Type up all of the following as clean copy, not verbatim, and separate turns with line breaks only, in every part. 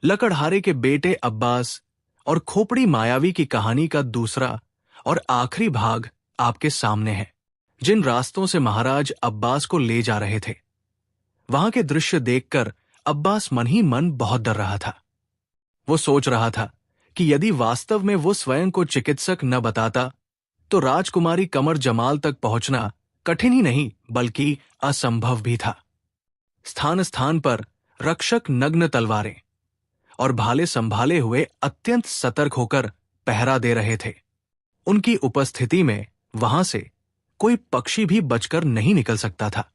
लकड़हारे के बेटे अब्बास और खोपड़ी मायावी की कहानी का दूसरा और आखिरी भाग आपके सामने है। जिन रास्तों से महाराज अब्बास को ले जा रहे थे, वहां के दृश्य देखकर अब्बास मन ही मन बहुत डर रहा था। वो सोच रहा था कि यदि वास्तव में वो स्वयं को चिकित्सक न बताता तो राजकुमारी कमर जमाल तक पहुंचना कठिन ही नहीं बल्कि असंभव भी था। स्थान स्थान पर रक्षक नग्न तलवारें और भाले संभाले हुए अत्यंत सतर्क होकर पहरा दे रहे थे। उनकी उपस्थिति में वहां से कोई पक्षी भी बचकर नहीं निकल सकता था।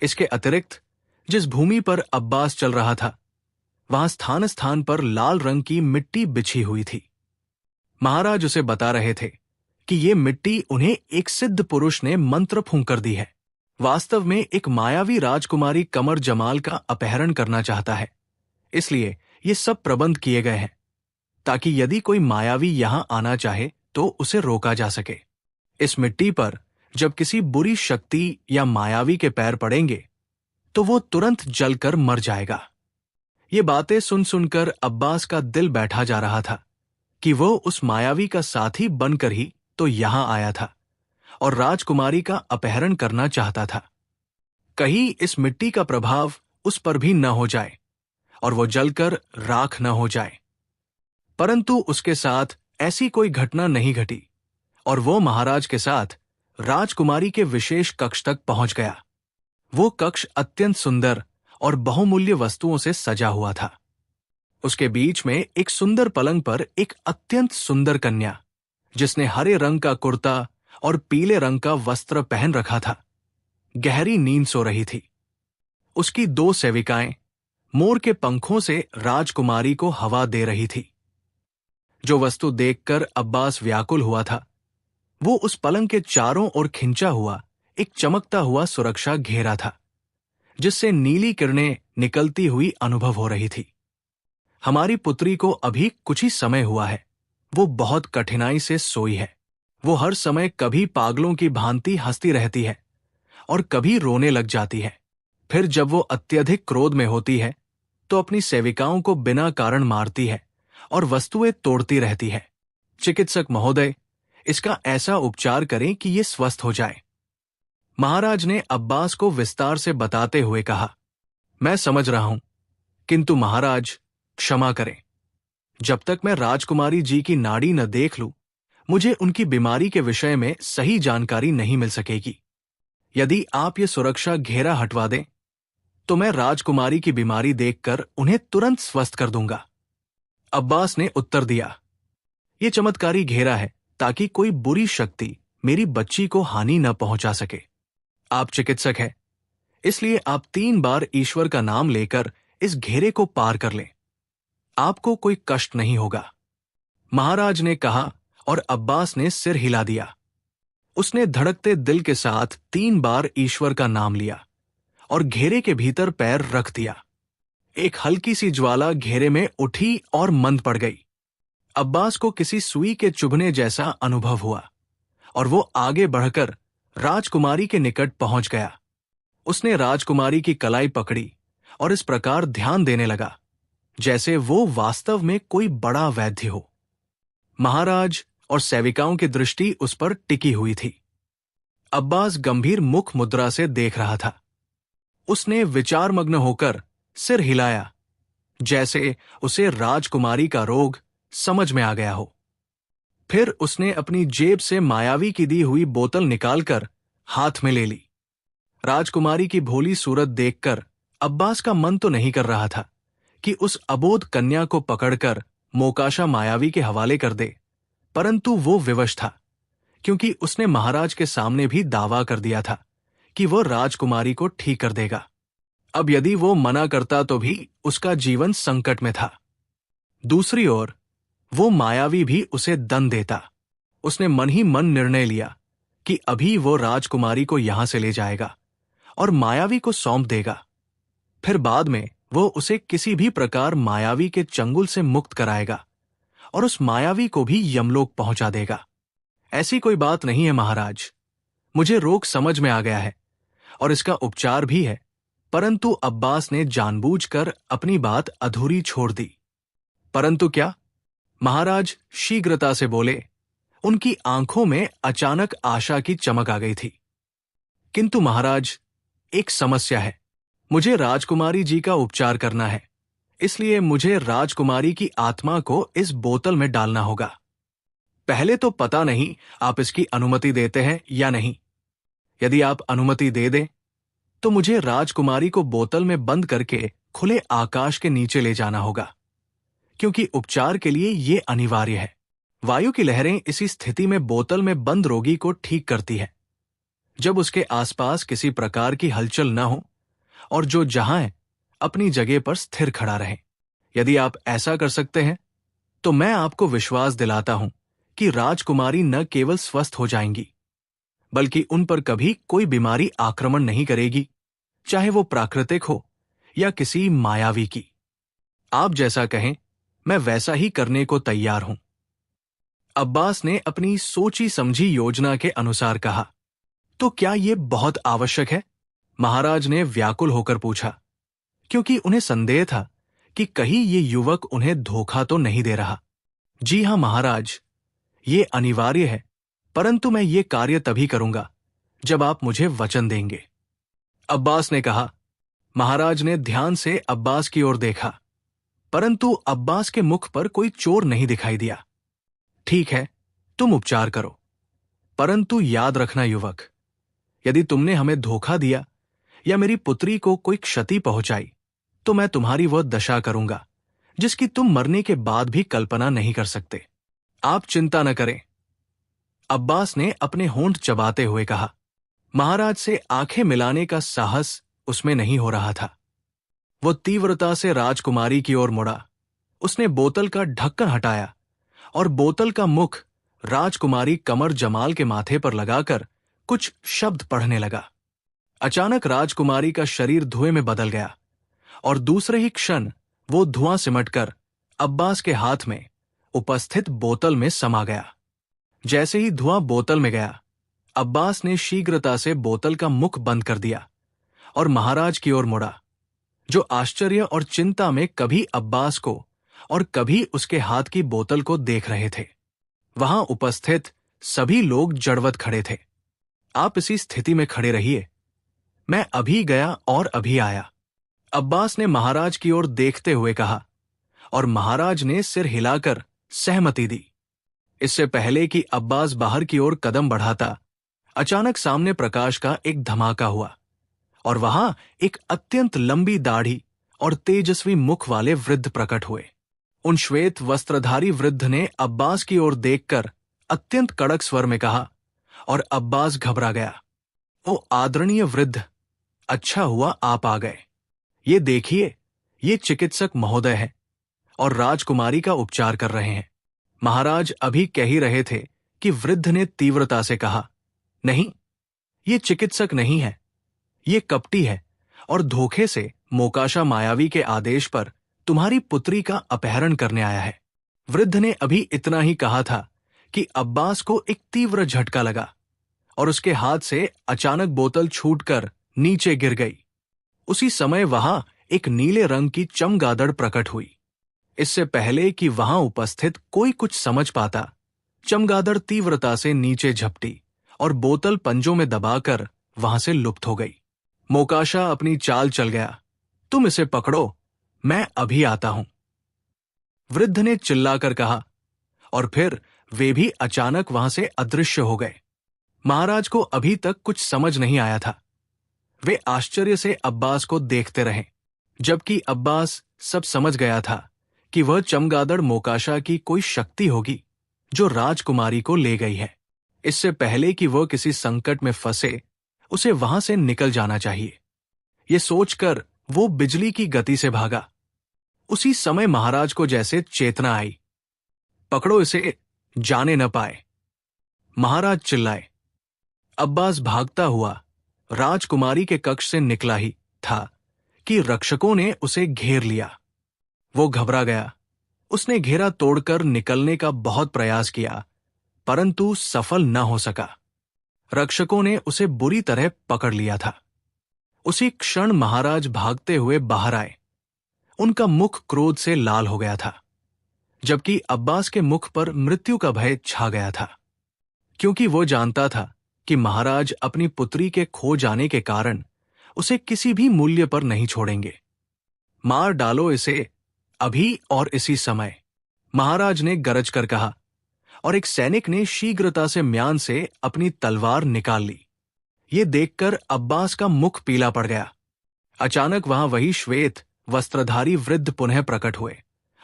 इसके अतिरिक्त जिस भूमि पर अब्बास चल रहा था, वहां स्थान स्थान पर लाल रंग की मिट्टी बिछी हुई थी। महाराज उसे बता रहे थे कि ये मिट्टी उन्हें एक सिद्ध पुरुष ने मंत्र फूंक कर दी है। वास्तव में एक मायावी राजकुमारी कमर जमाल का अपहरण करना चाहता है, इसलिए ये सब प्रबंध किए गए हैं ताकि यदि कोई मायावी यहां आना चाहे तो उसे रोका जा सके। इस मिट्टी पर जब किसी बुरी शक्ति या मायावी के पैर पड़ेंगे तो वो तुरंत जलकर मर जाएगा। ये बातें सुन सुनकर अब्बास का दिल बैठा जा रहा था कि वो उस मायावी का साथी बनकर ही तो यहां आया था और राजकुमारी का अपहरण करना चाहता था। कहीं इस मिट्टी का प्रभाव उस पर भी न हो जाए और वो जलकर राख न हो जाए। परंतु उसके साथ ऐसी कोई घटना नहीं घटी और वो महाराज के साथ राजकुमारी के विशेष कक्ष तक पहुंच गया। वो कक्ष अत्यंत सुंदर और बहुमूल्य वस्तुओं से सजा हुआ था। उसके बीच में एक सुंदर पलंग पर एक अत्यंत सुंदर कन्या, जिसने हरे रंग का कुर्ता और पीले रंग का वस्त्र पहन रखा था, गहरी नींद सो रही थी। उसकी 2 सेविकाएं मोर के पंखों से राजकुमारी को हवा दे रही थी। जो वस्तु देखकर अब्बास व्याकुल हुआ था, वो उस पलंग के चारों ओर खिंचा हुआ एक चमकता हुआ सुरक्षा घेरा था, जिससे नीली किरणें निकलती हुई अनुभव हो रही थी। हमारी पुत्री को अभी कुछ ही समय हुआ है। वो बहुत कठिनाई से सोई है। वो हर समय कभी पागलों की भांति हंसती रहती है और कभी रोने लग जाती है। फिर जब वो अत्यधिक क्रोध में होती है तो अपनी सेविकाओं को बिना कारण मारती है और वस्तुएं तोड़ती रहती है। चिकित्सक महोदय, इसका ऐसा उपचार करें कि ये स्वस्थ हो जाए। महाराज ने अब्बास को विस्तार से बताते हुए कहा। मैं समझ रहा हूं, किंतु महाराज क्षमा करें। जब तक मैं राजकुमारी जी की नाड़ी न देख लूं, मुझे उनकी बीमारी के विषय में सही जानकारी नहीं मिल सकेगी। यदि आप ये सुरक्षा घेरा हटवा दें तो मैं राजकुमारी की बीमारी देखकर उन्हें तुरंत स्वस्थ कर दूंगा। अब्बास ने उत्तर दिया, ये चमत्कारी घेरा है ताकि कोई बुरी शक्ति मेरी बच्ची को हानि न पहुंचा सके। आप चिकित्सक हैं, इसलिए आप 3 बार ईश्वर का नाम लेकर इस घेरे को पार कर लें। आपको कोई कष्ट नहीं होगा। महाराज ने कहा और अब्बास ने सिर हिला दिया। उसने धड़कते दिल के साथ 3 बार ईश्वर का नाम लिया और घेरे के भीतर पैर रख दिया। एक हल्की सी ज्वाला घेरे में उठी और मंद पड़ गई। अब्बास को किसी सुई के चुभने जैसा अनुभव हुआ और वो आगे बढ़कर राजकुमारी के निकट पहुंच गया। उसने राजकुमारी की कलाई पकड़ी और इस प्रकार ध्यान देने लगा जैसे वो वास्तव में कोई बड़ा वैद्य हो। महाराज और सेविकाओं की दृष्टि उस पर टिकी हुई थी। अब्बास गंभीर मुख मुद्रा से देख रहा था। उसने विचारमग्न होकर सिर हिलाया जैसे उसे राजकुमारी का रोग समझ में आ गया हो। फिर उसने अपनी जेब से मायावी की दी हुई बोतल निकालकर हाथ में ले ली। राजकुमारी की भोली सूरत देखकर अब्बास का मन तो नहीं कर रहा था कि उस अबोध कन्या को पकड़कर मोकाशा मायावी के हवाले कर दे, परंतु वो विवश था क्योंकि उसने महाराज के सामने भी दावा कर दिया था कि वो राजकुमारी को ठीक कर देगा। अब यदि वो मना करता तो भी उसका जीवन संकट में था। दूसरी ओर वो मायावी भी उसे दंड देता। उसने मन ही मन निर्णय लिया कि अभी वो राजकुमारी को यहां से ले जाएगा और मायावी को सौंप देगा। फिर बाद में वो उसे किसी भी प्रकार मायावी के चंगुल से मुक्त कराएगा और उस मायावी को भी यमलोक पहुंचा देगा। ऐसी कोई बात नहीं है महाराज, मुझे रोग समझ में आ गया है और इसका उपचार भी है, परंतु अब्बास ने जानबूझकर अपनी बात अधूरी छोड़ दी। परंतु क्या? महाराज शीघ्रता से बोले। उनकी आंखों में अचानक आशा की चमक आ गई थी। किंतु महाराज, एक समस्या है। मुझे राजकुमारी जी का उपचार करना है, इसलिए मुझे राजकुमारी की आत्मा को इस बोतल में डालना होगा। पहले तो पता नहीं आप इसकी अनुमति देते हैं या नहीं। यदि आप अनुमति दे दें तो मुझे राजकुमारी को बोतल में बंद करके खुले आकाश के नीचे ले जाना होगा, क्योंकि उपचार के लिए यह अनिवार्य है। वायु की लहरें इसी स्थिति में बोतल में बंद रोगी को ठीक करती है, जब उसके आसपास किसी प्रकार की हलचल न हो और जो जहां है अपनी जगह पर स्थिर खड़ा रहे। यदि आप ऐसा कर सकते हैं तो मैं आपको विश्वास दिलाता हूं कि राजकुमारी न केवल स्वस्थ हो जाएंगी, बल्कि उन पर कभी कोई बीमारी आक्रमण नहीं करेगी, चाहे वो प्राकृतिक हो या किसी मायावी की। आप जैसा कहें, मैं वैसा ही करने को तैयार हूं। अब्बास ने अपनी सोची समझी योजना के अनुसार कहा। तो क्या यह बहुत आवश्यक है? महाराज ने व्याकुल होकर पूछा, क्योंकि उन्हें संदेह था कि कहीं ये युवक उन्हें धोखा तो नहीं दे रहा। जी हां महाराज, ये अनिवार्य है, परंतु मैं ये कार्य तभी करूंगा जब आप मुझे वचन देंगे, अब्बास ने कहा। महाराज ने ध्यान से अब्बास की ओर देखा, परंतु अब्बास के मुख पर कोई चोर नहीं दिखाई दिया। ठीक है, तुम उपचार करो, परंतु याद रखना युवक, यदि तुमने हमें धोखा दिया या मेरी पुत्री को कोई क्षति पहुंचाई तो मैं तुम्हारी वह दशा करूंगा जिसकी तुम मरने के बाद भी कल्पना नहीं कर सकते। आप चिंता न करें, अब्बास ने अपने होंठ चबाते हुए कहा। महाराज से आंखें मिलाने का साहस उसमें नहीं हो रहा था। वो तीव्रता से राजकुमारी की ओर मुड़ा। उसने बोतल का ढक्कन हटाया और बोतल का मुख राजकुमारी कमर जमाल के माथे पर लगाकर कुछ शब्द पढ़ने लगा। अचानक राजकुमारी का शरीर धुएं में बदल गया और दूसरे ही क्षण वो धुआं सिमटकर अब्बास के हाथ में उपस्थित बोतल में समा गया। जैसे ही धुआं बोतल में गया, अब्बास ने शीघ्रता से बोतल का मुख बंद कर दिया और महाराज की ओर मुड़ा, जो आश्चर्य और चिंता में कभी अब्बास को और कभी उसके हाथ की बोतल को देख रहे थे। वहां उपस्थित सभी लोग जड़वत खड़े थे। आप इसी स्थिति में खड़े रहिए, मैं अभी गया और अभी आया, अब्बास ने महाराज की ओर देखते हुए कहा, और महाराज ने सिर हिलाकर सहमति दी। इससे पहले कि अब्बास बाहर की ओर कदम बढ़ाता, अचानक सामने प्रकाश का एक धमाका हुआ और वहां एक अत्यंत लंबी दाढ़ी और तेजस्वी मुख वाले वृद्ध प्रकट हुए। उन श्वेत वस्त्रधारी वृद्ध ने अब्बास की ओर देखकर अत्यंत कड़क स्वर में कहा, और अब्बास घबरा गया। ओ आदरणीय वृद्ध, अच्छा हुआ आप आ गए। ये देखिए, ये चिकित्सक महोदय हैं और राजकुमारी का उपचार कर रहे हैं। महाराज अभी कह ही रहे थे कि वृद्ध ने तीव्रता से कहा, नहीं, ये चिकित्सक नहीं है, ये कपटी है और धोखे से मोकाशा मायावी के आदेश पर तुम्हारी पुत्री का अपहरण करने आया है। वृद्ध ने अभी इतना ही कहा था कि अब्बास को एक तीव्र झटका लगा और उसके हाथ से अचानक बोतल छूटकर नीचे गिर गई। उसी समय वहां एक नीले रंग की चमगादड़ प्रकट हुई। इससे पहले कि वहां उपस्थित कोई कुछ समझ पाता, चमगादड़ तीव्रता से नीचे झपटी और बोतल पंजों में दबाकर वहां से लुप्त हो गई। मोकाशा अपनी चाल चल गया, तुम इसे पकड़ो, मैं अभी आता हूं, वृद्ध ने चिल्लाकर कहा, और फिर वे भी अचानक वहां से अदृश्य हो गए। महाराज को अभी तक कुछ समझ नहीं आया था। वे आश्चर्य से अब्बास को देखते रहे, जबकि अब्बास सब समझ गया था कि वह चमगादड़ मोकाशा की कोई शक्ति होगी जो राजकुमारी को ले गई है। इससे पहले कि वह किसी संकट में फंसे, उसे वहां से निकल जाना चाहिए। ये सोचकर वो बिजली की गति से भागा। उसी समय महाराज को जैसे चेतना आई। पकड़ो इसे, जाने न पाए, महाराज चिल्लाए। अब्बास भागता हुआ राजकुमारी के कक्ष से निकला ही था कि रक्षकों ने उसे घेर लिया। वो घबरा गया। उसने घेरा तोड़कर निकलने का बहुत प्रयास किया, परंतु सफल न हो सका। रक्षकों ने उसे बुरी तरह पकड़ लिया था। उसी क्षण महाराज भागते हुए बाहर आए। उनका मुख क्रोध से लाल हो गया था, जबकि अब्बास के मुख पर मृत्यु का भय छा गया था, क्योंकि वो जानता था कि महाराज अपनी पुत्री के खो जाने के कारण उसे किसी भी मूल्य पर नहीं छोड़ेंगे। मार डालो इसे, अभी और इसी समय, महाराज ने गरज कर कहा, और एक सैनिक ने शीघ्रता से म्यान से अपनी तलवार निकाल ली। ये देखकर अब्बास का मुख पीला पड़ गया। अचानक वहां वही श्वेत वस्त्रधारी वृद्ध पुनः प्रकट हुए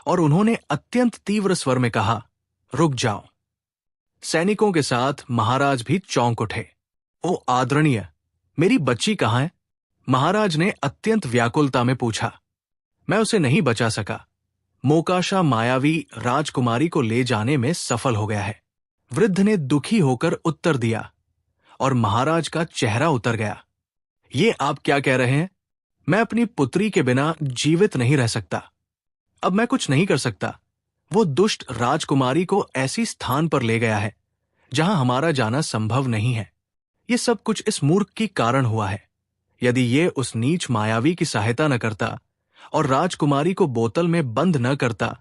और उन्होंने अत्यंत तीव्र स्वर में कहा, रुक जाओ। सैनिकों के साथ महाराज भी चौंक उठे। ओ आदरणीय, मेरी बच्ची कहाँ है? महाराज ने अत्यंत व्याकुलता में पूछा। मैं उसे नहीं बचा सका। मोकाशा मायावी राजकुमारी को ले जाने में सफल हो गया है, वृद्ध ने दुखी होकर उत्तर दिया, और महाराज का चेहरा उतर गया। ये आप क्या कह रहे हैं? मैं अपनी पुत्री के बिना जीवित नहीं रह सकता। अब मैं कुछ नहीं कर सकता। वो दुष्ट राजकुमारी को ऐसी स्थान पर ले गया है जहां हमारा जाना संभव नहीं है। ये सब कुछ इस मूर्ख के कारण हुआ है। यदि ये उस नीच मायावी की सहायता न करता और राजकुमारी को बोतल में बंद न करता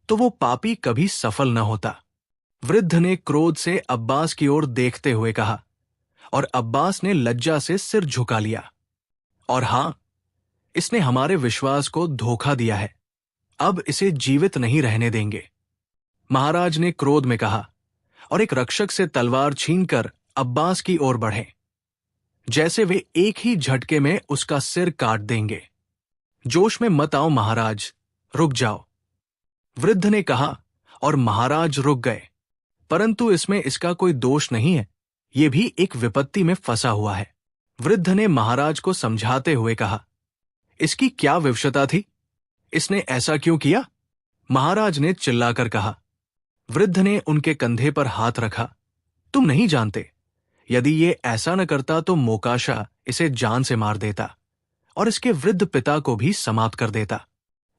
तो वो पापी कभी सफल न होता। वृद्ध ने क्रोध से अब्बास की ओर देखते हुए कहा, और अब्बास ने लज्जा से सिर झुका लिया। और हां, इसने हमारे विश्वास को धोखा दिया है। अब इसे जीवित नहीं रहने देंगे, महाराज ने क्रोध में कहा, और एक रक्षक से तलवार छीनकर अब्बास की ओर बढ़े, जैसे वे एक ही झटके में उसका सिर काट देंगे। जोश में मत आओ महाराज, रुक जाओ, वृद्ध ने कहा, और महाराज रुक गए। परंतु इसमें इसका कोई दोष नहीं है, ये भी एक विपत्ति में फंसा हुआ है। वृद्ध ने महाराज को समझाते हुए कहा, इसकी क्या विवशता थी? इसने ऐसा क्यों किया? महाराज ने चिल्लाकर कहा। वृद्ध ने उनके कंधे पर हाथ रखा। तुम नहीं जानते, यदि ये ऐसा न करता तो मोकाशा इसे जान से मार देता और इसके वृद्ध पिता को भी समाप्त कर देता।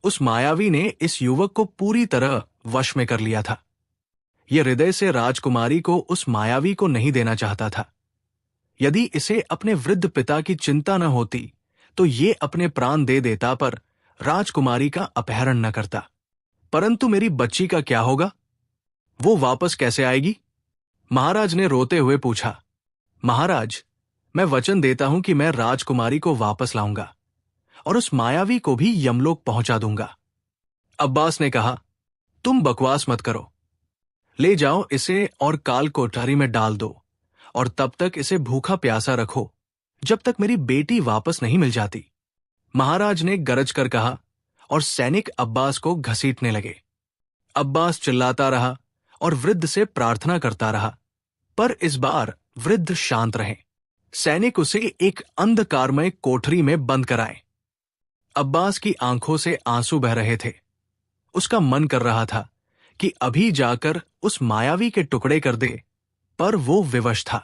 उस मायावी ने इस युवक को पूरी तरह वश में कर लिया था। यह हृदय से राजकुमारी को उस मायावी को नहीं देना चाहता था। यदि इसे अपने वृद्ध पिता की चिंता न होती तो ये अपने प्राण दे देता, पर राजकुमारी का अपहरण न करता। परंतु मेरी बच्ची का क्या होगा? वो वापस कैसे आएगी? महाराज ने रोते हुए पूछा। महाराज, मैं वचन देता हूं कि मैं राजकुमारी को वापस लाऊंगा और उस मायावी को भी यमलोक पहुंचा दूंगा। अब्बास ने कहा, तुम बकवास मत करो। ले जाओ इसे और काल कोठरी में डाल दो, और तब तक इसे भूखा प्यासा रखो जब तक मेरी बेटी वापस नहीं मिल जाती, महाराज ने गरज कर कहा, और सैनिक अब्बास को घसीटने लगे। अब्बास चिल्लाता रहा और वृद्ध से प्रार्थना करता रहा, पर इस बार वृद्ध शांत रहे। सैनिक उसे एक अंधकारमय कोठरी में बंद कराए। अब्बास की आंखों से आंसू बह रहे थे। उसका मन कर रहा था कि अभी जाकर उस मायावी के टुकड़े कर दे, पर वो विवश था।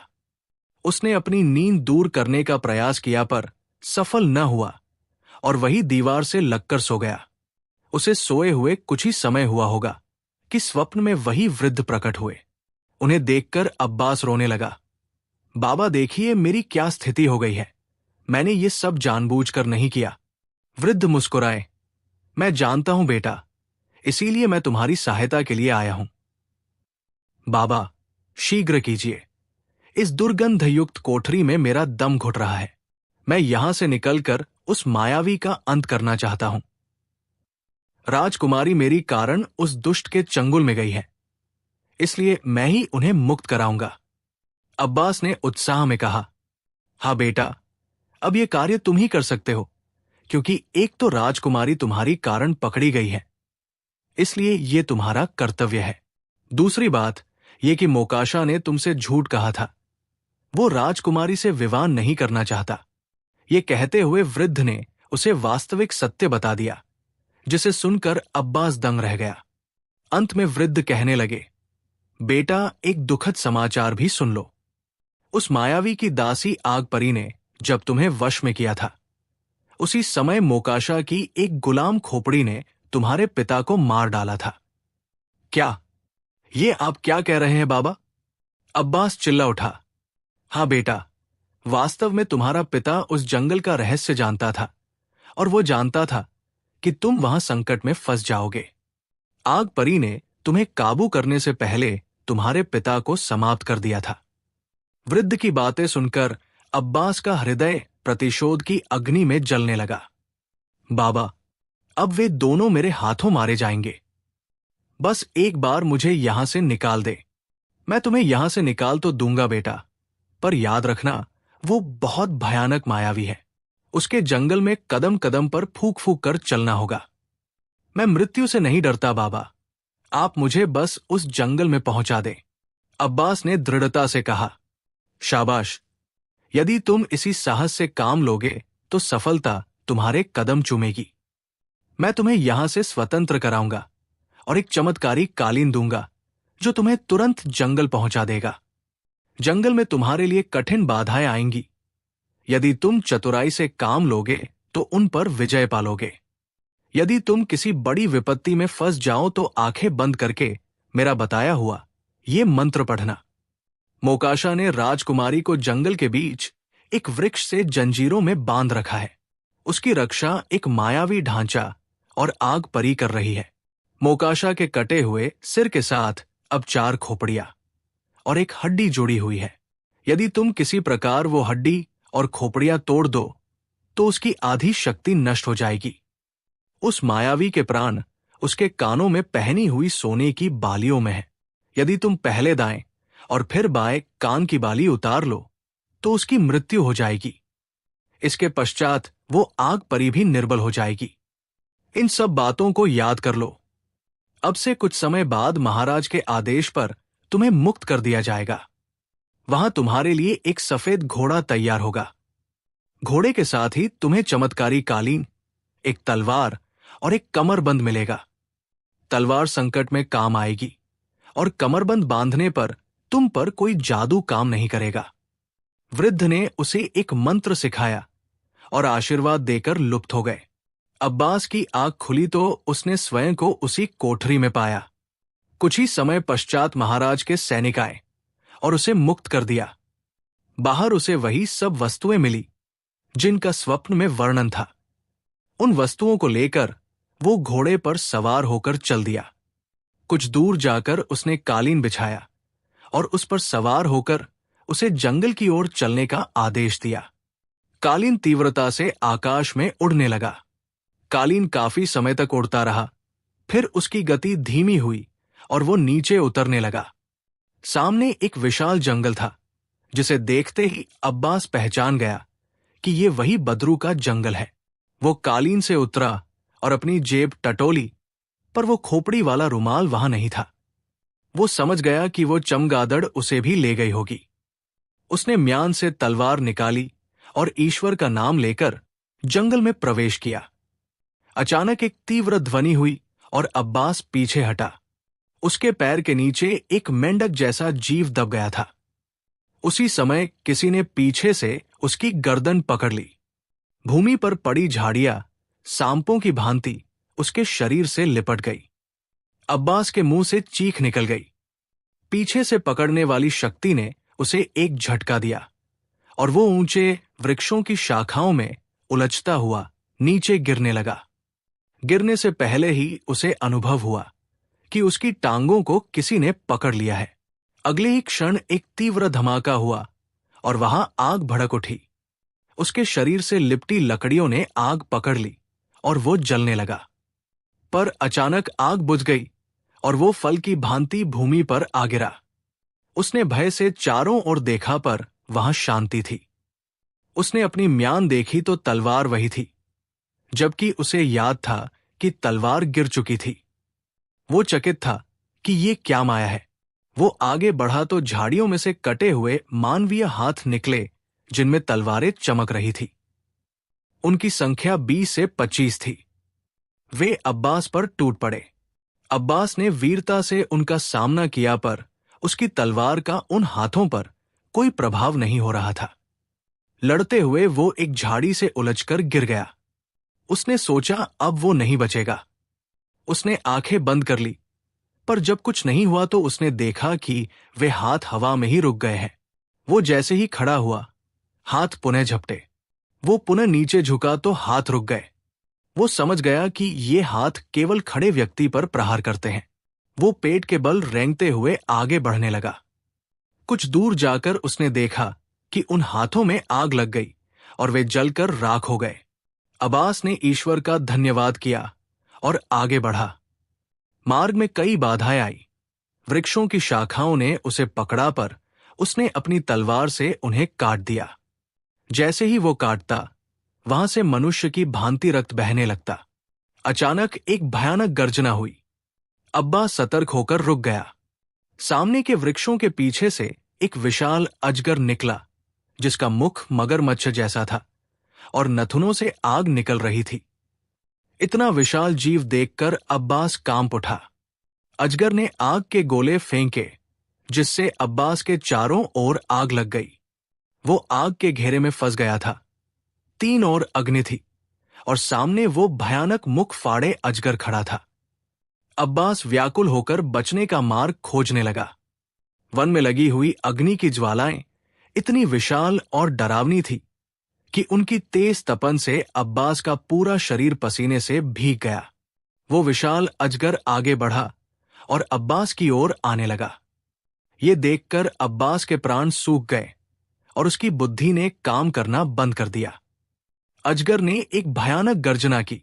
उसने अपनी नींद दूर करने का प्रयास किया, पर सफल न हुआ और वही दीवार से लगकर सो गया। उसे सोए हुए कुछ ही समय हुआ होगा कि स्वप्न में वही वृद्ध प्रकट हुए। उन्हें देखकर अब्बास रोने लगा। बाबा देखिए मेरी क्या स्थिति हो गई है, मैंने ये सब जानबूझकर नहीं किया। वृद्ध मुस्कुराए। मैं जानता हूं बेटा, इसीलिए मैं तुम्हारी सहायता के लिए आया हूं। बाबा, शीघ्र कीजिए, इस दुर्गंधयुक्त कोठरी में मेरा दम घुट रहा है। मैं यहां से निकलकर उस मायावी का अंत करना चाहता हूं। राजकुमारी मेरी कारण उस दुष्ट के चंगुल में गई है, इसलिए मैं ही उन्हें मुक्त कराऊंगा। अब्बास ने उत्साह में कहा, हाँ बेटा, अब यह कार्य तुम ही कर सकते हो, क्योंकि एक तो राजकुमारी तुम्हारी कारण पकड़ी गई है, इसलिए यह तुम्हारा कर्तव्य है। दूसरी बात यह कि मोकाशा ने तुमसे झूठ कहा था। वो राजकुमारी से विवाह नहीं करना चाहता। ये कहते हुए वृद्ध ने उसे वास्तविक सत्य बता दिया, जिसे सुनकर अब्बास दंग रह गया। अंत में वृद्ध कहने लगे, बेटा, एक दुखद समाचार भी सुन लो। उस मायावी की दासी आगपरी ने जब तुम्हें वश में किया था, उसी समय मोकाशा की एक गुलाम खोपड़ी ने तुम्हारे पिता को मार डाला था। क्या ये आप क्या कह रहे हैं बाबा? अब्बास चिल्ला उठा। हाँ बेटा, वास्तव में तुम्हारा पिता उस जंगल का रहस्य जानता था और वो जानता था कि तुम वहां संकट में फंस जाओगे। आग परी ने तुम्हें काबू करने से पहले तुम्हारे पिता को समाप्त कर दिया था। वृद्ध की बातें सुनकर अब्बास का हृदय प्रतिशोध की अग्नि में जलने लगा। बाबा, अब वे दोनों मेरे हाथों मारे जाएंगे। बस एक बार मुझे यहां से निकाल दे। मैं तुम्हें यहां से निकाल तो दूंगा बेटा, पर याद रखना वो बहुत भयानक मायावी है। उसके जंगल में कदम कदम पर फूक फूक कर चलना होगा। मैं मृत्यु से नहीं डरता बाबा, आप मुझे बस उस जंगल में पहुंचा दें। अब्बास ने दृढ़ता से कहा। शाबाश, यदि तुम इसी साहस से काम लोगे तो सफलता तुम्हारे कदम चूमेगी। मैं तुम्हें यहां से स्वतंत्र कराऊंगा और एक चमत्कारी कालीन दूंगा जो तुम्हें तुरंत जंगल पहुंचा देगा। जंगल में तुम्हारे लिए कठिन बाधाएं आएंगी। यदि तुम चतुराई से काम लोगे तो उन पर विजय पालोगे। यदि तुम किसी बड़ी विपत्ति में फंस जाओ तो आंखें बंद करके मेरा बताया हुआ ये मंत्र पढ़ना। मोकाशा ने राजकुमारी को जंगल के बीच एक वृक्ष से जंजीरों में बांध रखा है। उसकी रक्षा एक मायावी ढांचा और आग परी कर रही है। मोकाशा के कटे हुए सिर के साथ अब 4 खोपड़ियां और एक हड्डी जुड़ी हुई है। यदि तुम किसी प्रकार वो हड्डी और खोपड़ियां तोड़ दो तो उसकी आधी शक्ति नष्ट हो जाएगी। उस मायावी के प्राण उसके कानों में पहनी हुई सोने की बालियों में है। यदि तुम पहले दाएं और फिर बाएं कान की बाली उतार लो तो उसकी मृत्यु हो जाएगी। इसके पश्चात वो आग परी भी निर्बल हो जाएगी। इन सब बातों को याद कर लो। अब से कुछ समय बाद महाराज के आदेश पर तुम्हें मुक्त कर दिया जाएगा। वहां तुम्हारे लिए एक सफेद घोड़ा तैयार होगा। घोड़े के साथ ही तुम्हें चमत्कारी कालीन, एक तलवार और एक कमरबंद मिलेगा। तलवार संकट में काम आएगी और कमरबंद बांधने पर तुम पर कोई जादू काम नहीं करेगा। वृद्ध ने उसे एक मंत्र सिखाया और आशीर्वाद देकर लुप्त हो गए। अब्बास की आंख खुली तो उसने स्वयं को उसी कोठरी में पाया। कुछ ही समय पश्चात महाराज के सैनिक आए और उसे मुक्त कर दिया। बाहर उसे वही सब वस्तुएं मिली जिनका स्वप्न में वर्णन था। उन वस्तुओं को लेकर वो घोड़े पर सवार होकर चल दिया। कुछ दूर जाकर उसने कालीन बिछाया और उस पर सवार होकर उसे जंगल की ओर चलने का आदेश दिया। कालीन तीव्रता से आकाश में उड़ने लगा। कालीन काफी समय तक उड़ता रहा, फिर उसकी गति धीमी हुई और वो नीचे उतरने लगा। सामने एक विशाल जंगल था जिसे देखते ही अब्बास पहचान गया कि ये वही बदरू का जंगल है। वो कालीन से उतरा और अपनी जेब टटोली, पर वो खोपड़ी वाला रुमाल वहां नहीं था। वो समझ गया कि वो चमगादड़ उसे भी ले गई होगी। उसने म्यान से तलवार निकाली और ईश्वर का नाम लेकर जंगल में प्रवेश किया। अचानक एक तीव्र ध्वनि हुई और अब्बास पीछे हटा। उसके पैर के नीचे एक मेंढक जैसा जीव दब गया था। उसी समय किसी ने पीछे से उसकी गर्दन पकड़ ली। भूमि पर पड़ी झाड़ियां सांपों की भांति उसके शरीर से लिपट गई। अब्बास के मुंह से चीख निकल गई। पीछे से पकड़ने वाली शक्ति ने उसे एक झटका दिया और वो ऊंचे वृक्षों की शाखाओं में उलझता हुआ नीचे गिरने लगा। गिरने से पहले ही उसे अनुभव हुआ कि उसकी टांगों को किसी ने पकड़ लिया है। अगले ही क्षण एक तीव्र धमाका हुआ और वहां आग भड़क उठी। उसके शरीर से लिपटी लकड़ियों ने आग पकड़ ली और वो जलने लगा। पर अचानक आग बुझ गई और वो फल की भांति भूमि पर आ गिरा। उसने भय से चारों ओर देखा पर वहां शांति थी। उसने अपनी म्यान देखी तो तलवार वही थी, जबकि उसे याद था कि तलवार गिर चुकी थी। वो चकित था कि ये क्या माया है। वो आगे बढ़ा तो झाड़ियों में से कटे हुए मानवीय हाथ निकले जिनमें तलवारें चमक रही थी। उनकी संख्या 20 से 25 थी। वे अब्बास पर टूट पड़े। अब्बास ने वीरता से उनका सामना किया पर उसकी तलवार का उन हाथों पर कोई प्रभाव नहीं हो रहा था। लड़ते हुए वो एक झाड़ी से उलझकर गिर गया। उसने सोचा अब वो नहीं बचेगा। उसने आंखें बंद कर ली, पर जब कुछ नहीं हुआ तो उसने देखा कि वे हाथ हवा में ही रुक गए हैं। वो जैसे ही खड़ा हुआ, हाथ पुनः झपटे। वो पुनः नीचे झुका तो हाथ रुक गए। वो समझ गया कि ये हाथ केवल खड़े व्यक्ति पर प्रहार करते हैं। वो पेट के बल रेंगते हुए आगे बढ़ने लगा। कुछ दूर जाकर उसने देखा कि उन हाथों में आग लग गई और वे जलकर राख हो गए। अब्बास ने ईश्वर का धन्यवाद किया और आगे बढ़ा। मार्ग में कई बाधाएं आई। वृक्षों की शाखाओं ने उसे पकड़ा पर उसने अपनी तलवार से उन्हें काट दिया। जैसे ही वो काटता, वहां से मनुष्य की भांति रक्त बहने लगता। अचानक एक भयानक गर्जना हुई। अब्बास सतर्क होकर रुक गया। सामने के वृक्षों के पीछे से एक विशाल अजगर निकला, जिसका मुख मगरमच्छ जैसा था और नथुनों से आग निकल रही थी। इतना विशाल जीव देखकर अब्बास कांप उठा। अजगर ने आग के गोले फेंके, जिससे अब्बास के चारों ओर आग लग गई। वो आग के घेरे में फंस गया था। 3 ओर अग्नि थी और सामने वो भयानक मुख फाड़े अजगर खड़ा था। अब्बास व्याकुल होकर बचने का मार्ग खोजने लगा। वन में लगी हुई अग्नि की ज्वालाएं इतनी विशाल और डरावनी थी कि उनकी तेज तपन से अब्बास का पूरा शरीर पसीने से भीग गया। वो विशाल अजगर आगे बढ़ा और अब्बास की ओर आने लगा। ये देखकर अब्बास के प्राण सूख गए और उसकी बुद्धि ने काम करना बंद कर दिया। अजगर ने एक भयानक गर्जना की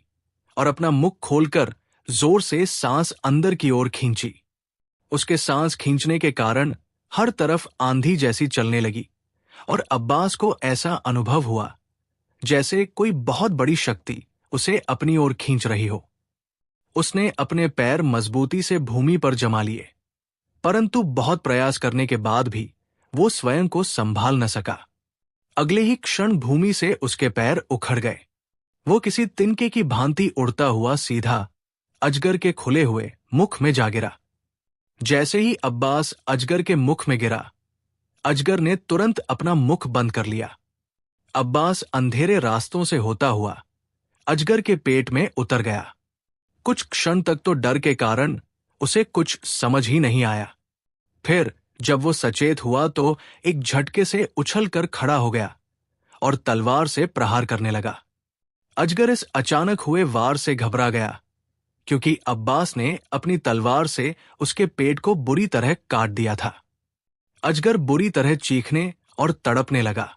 और अपना मुख खोलकर जोर से सांस अंदर की ओर खींची। उसके सांस खींचने के कारण हर तरफ आंधी जैसी चलने लगी और अब्बास को ऐसा अनुभव हुआ जैसे कोई बहुत बड़ी शक्ति उसे अपनी ओर खींच रही हो। उसने अपने पैर मजबूती से भूमि पर जमा लिए, परंतु बहुत प्रयास करने के बाद भी वो स्वयं को संभाल न सका। अगले ही क्षण भूमि से उसके पैर उखड़ गए। वो किसी तिनके की भांति उड़ता हुआ सीधा अजगर के खुले हुए मुख में जा गिरा। जैसे ही अब्बास अजगर के मुख में गिरा, अजगर ने तुरंत अपना मुख बंद कर लिया। अब्बास अंधेरे रास्तों से होता हुआ अजगर के पेट में उतर गया। कुछ क्षण तक तो डर के कारण उसे कुछ समझ ही नहीं आया। फिर जब वो सचेत हुआ तो एक झटके से उछलकर खड़ा हो गया और तलवार से प्रहार करने लगा। अजगर इस अचानक हुए वार से घबरा गया, क्योंकि अब्बास ने अपनी तलवार से उसके पेट को बुरी तरह काट दिया था। अजगर बुरी तरह चीखने और तड़पने लगा।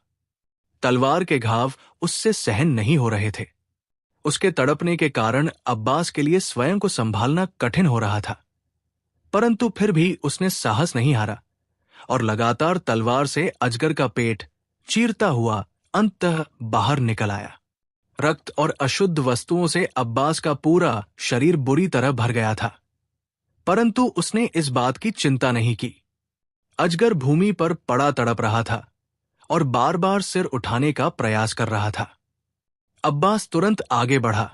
तलवार के घाव उससे सहन नहीं हो रहे थे। उसके तड़पने के कारण अब्बास के लिए स्वयं को संभालना कठिन हो रहा था, परंतु फिर भी उसने साहस नहीं हारा और लगातार तलवार से अजगर का पेट चीरता हुआ अंततः बाहर निकल आया। रक्त और अशुद्ध वस्तुओं से अब्बास का पूरा शरीर बुरी तरह भर गया था, परंतु उसने इस बात की चिंता नहीं की। अजगर भूमि पर पड़ा तड़प रहा था और बार बार सिर उठाने का प्रयास कर रहा था। अब्बास तुरंत आगे बढ़ा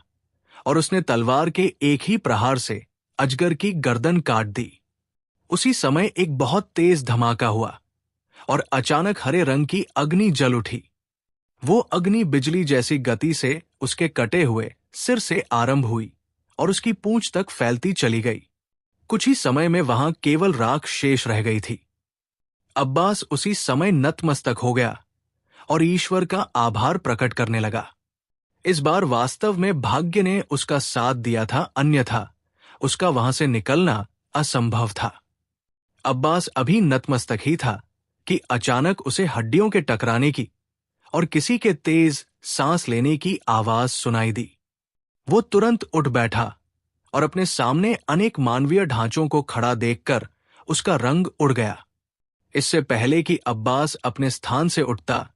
और उसने तलवार के एक ही प्रहार से अजगर की गर्दन काट दी। उसी समय एक बहुत तेज धमाका हुआ और अचानक हरे रंग की अग्नि जल उठी। वो अग्नि बिजली जैसी गति से उसके कटे हुए सिर से आरंभ हुई और उसकी पूंछ तक फैलती चली गई। कुछ ही समय में वहां केवल राख शेष रह गई थी। अब्बास उसी समय नतमस्तक हो गया और ईश्वर का आभार प्रकट करने लगा। इस बार वास्तव में भाग्य ने उसका साथ दिया था, अन्यथा उसका वहां से निकलना असंभव था। अब्बास अभी नतमस्तक ही था कि अचानक उसे हड्डियों के टकराने की और किसी के तेज सांस लेने की आवाज सुनाई दी। वो तुरंत उठ बैठा और अपने सामने अनेक मानवीय ढांचों को खड़ा देखकर उसका रंग उड़ गया। इससे पहले कि अब्बास अपने स्थान से उठता,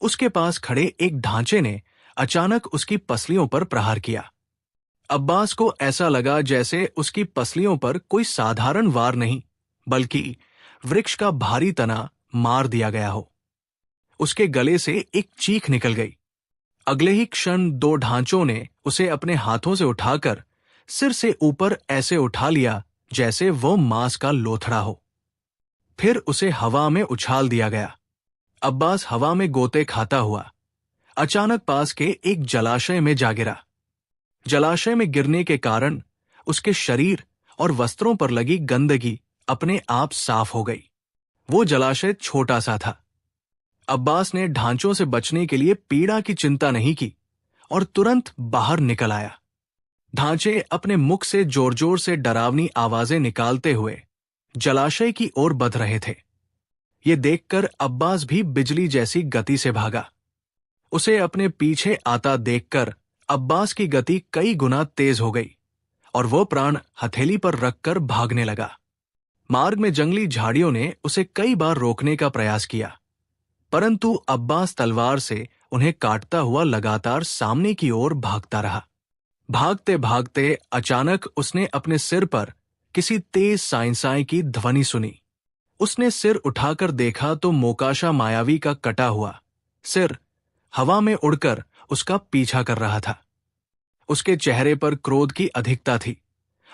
उसके पास खड़े एक ढांचे ने अचानक उसकी पसलियों पर प्रहार किया। अब्बास को ऐसा लगा जैसे उसकी पसलियों पर कोई साधारण वार नहीं, बल्कि वृक्ष का भारी तना मार दिया गया हो। उसके गले से एक चीख निकल गई। अगले ही क्षण 2 ढांचों ने उसे अपने हाथों से उठाकर सिर से ऊपर ऐसे उठा लिया जैसे वो मांस का लोथड़ा हो। फिर उसे हवा में उछाल दिया गया। अब्बास हवा में गोते खाता हुआ अचानक पास के एक जलाशय में जा गिरा। जलाशय में गिरने के कारण उसके शरीर और वस्त्रों पर लगी गंदगी अपने आप साफ हो गई। वो जलाशय छोटा सा था। अब्बास ने ढांचों से बचने के लिए पीड़ा की चिंता नहीं की और तुरंत बाहर निकल आया। ढांचे अपने मुख से जोर जोर से डरावनी आवाजें निकालते हुए जलाशय की ओर बढ़ रहे थे। ये देखकर अब्बास भी बिजली जैसी गति से भागा। उसे अपने पीछे आता देखकर अब्बास की गति कई गुना तेज हो गई और वो प्राण हथेली पर रखकर भागने लगा। मार्ग में जंगली झाड़ियों ने उसे कई बार रोकने का प्रयास किया, परंतु अब्बास तलवार से उन्हें काटता हुआ लगातार सामने की ओर भागता रहा। भागते भागते अचानक उसने अपने सिर पर किसी तेज साइंसाई की ध्वनि सुनी। उसने सिर उठाकर देखा तो मोकाशा मायावी का कटा हुआ सिर हवा में उड़कर उसका पीछा कर रहा था। उसके चेहरे पर क्रोध की अधिकता थी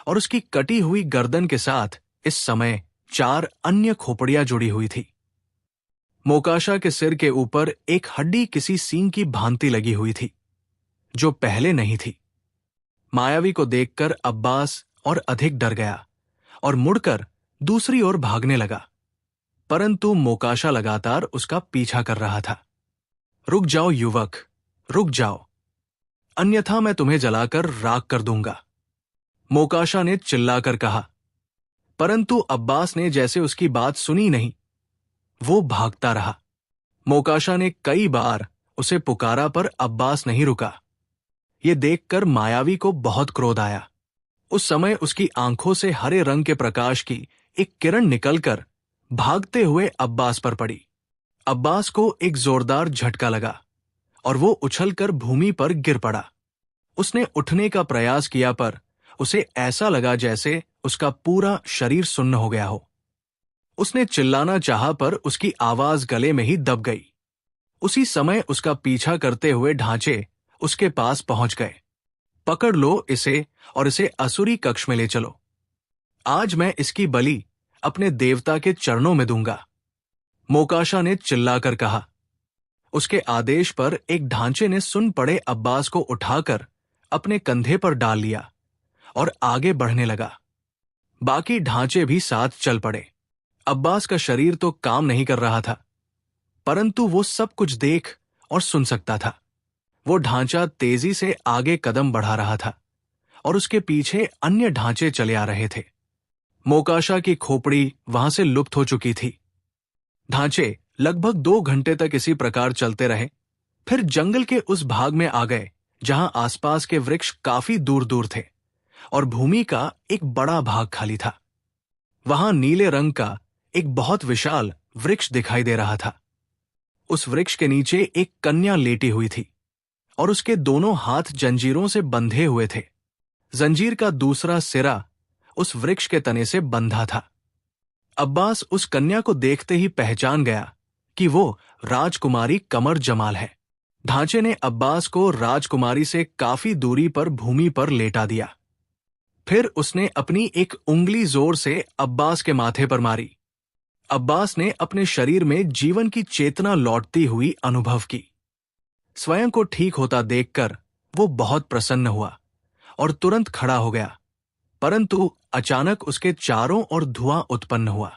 और उसकी कटी हुई गर्दन के साथ इस समय 4 अन्य खोपड़ियां जुड़ी हुई थी। मोकाशा के सिर के ऊपर एक हड्डी किसी सींग की भांति लगी हुई थी, जो पहले नहीं थी। मायावी को देखकर अब्बास और अधिक डर गया और मुड़कर दूसरी ओर भागने लगा, परंतु मोकाशा लगातार उसका पीछा कर रहा था। रुक जाओ युवक, रुक जाओ, अन्यथा मैं तुम्हें जलाकर राख कर दूंगा, मोकाशा ने चिल्लाकर कहा। परंतु अब्बास ने जैसे उसकी बात सुनी नहीं। वो भागता रहा। मोकाशा ने कई बार उसे पुकारा पर अब्बास नहीं रुका। ये देखकर मायावी को बहुत क्रोध आया। उस समय उसकी आंखों से हरे रंग के प्रकाश की एक किरण निकलकर भागते हुए अब्बास पर पड़ी। अब्बास को एक जोरदार झटका लगा और वो उछलकर भूमि पर गिर पड़ा। उसने उठने का प्रयास किया पर उसे ऐसा लगा जैसे उसका पूरा शरीर सुन्न हो गया हो। उसने चिल्लाना चाहा पर उसकी आवाज गले में ही दब गई। उसी समय उसका पीछा करते हुए ढांचे उसके पास पहुंच गए। पकड़ लो इसे और इसे असुरी कक्ष में ले चलो। आज मैं इसकी बलि अपने देवता के चरणों में दूंगा, मोकाशा ने चिल्लाकर कहा। उसके आदेश पर एक ढांचे ने सुन पड़े अब्बास को उठाकर अपने कंधे पर डाल लिया और आगे बढ़ने लगा। बाकी ढांचे भी साथ चल पड़े। अब्बास का शरीर तो काम नहीं कर रहा था, परंतु वो सब कुछ देख और सुन सकता था। वो ढांचा तेजी से आगे कदम बढ़ा रहा था और उसके पीछे अन्य ढांचे चले आ रहे थे। मोकाशा की खोपड़ी वहां से लुप्त हो चुकी थी। ढांचे लगभग 2 घंटे तक इसी प्रकार चलते रहे, फिर जंगल के उस भाग में आ गए जहां आसपास के वृक्ष काफी दूर दूर थे और भूमि का एक बड़ा भाग खाली था। वहां नीले रंग का एक बहुत विशाल वृक्ष दिखाई दे रहा था। उस वृक्ष के नीचे एक कन्या लेटी हुई थी और उसके दोनों हाथ जंजीरों से बंधे हुए थे। जंजीर का दूसरा सिरा उस वृक्ष के तने से बंधा था। अब्बास उस कन्या को देखते ही पहचान गया कि वो राजकुमारी कमर जमाल है। ढांचे ने अब्बास को राजकुमारी से काफी दूरी पर भूमि पर लेटा दिया। फिर उसने अपनी एक उंगली जोर से अब्बास के माथे पर मारी। अब्बास ने अपने शरीर में जीवन की चेतना लौटती हुई अनुभव की। स्वयं को ठीक होता देखकर वो बहुत प्रसन्न हुआ और तुरंत खड़ा हो गया, परंतु अचानक उसके चारों ओर धुआं उत्पन्न हुआ।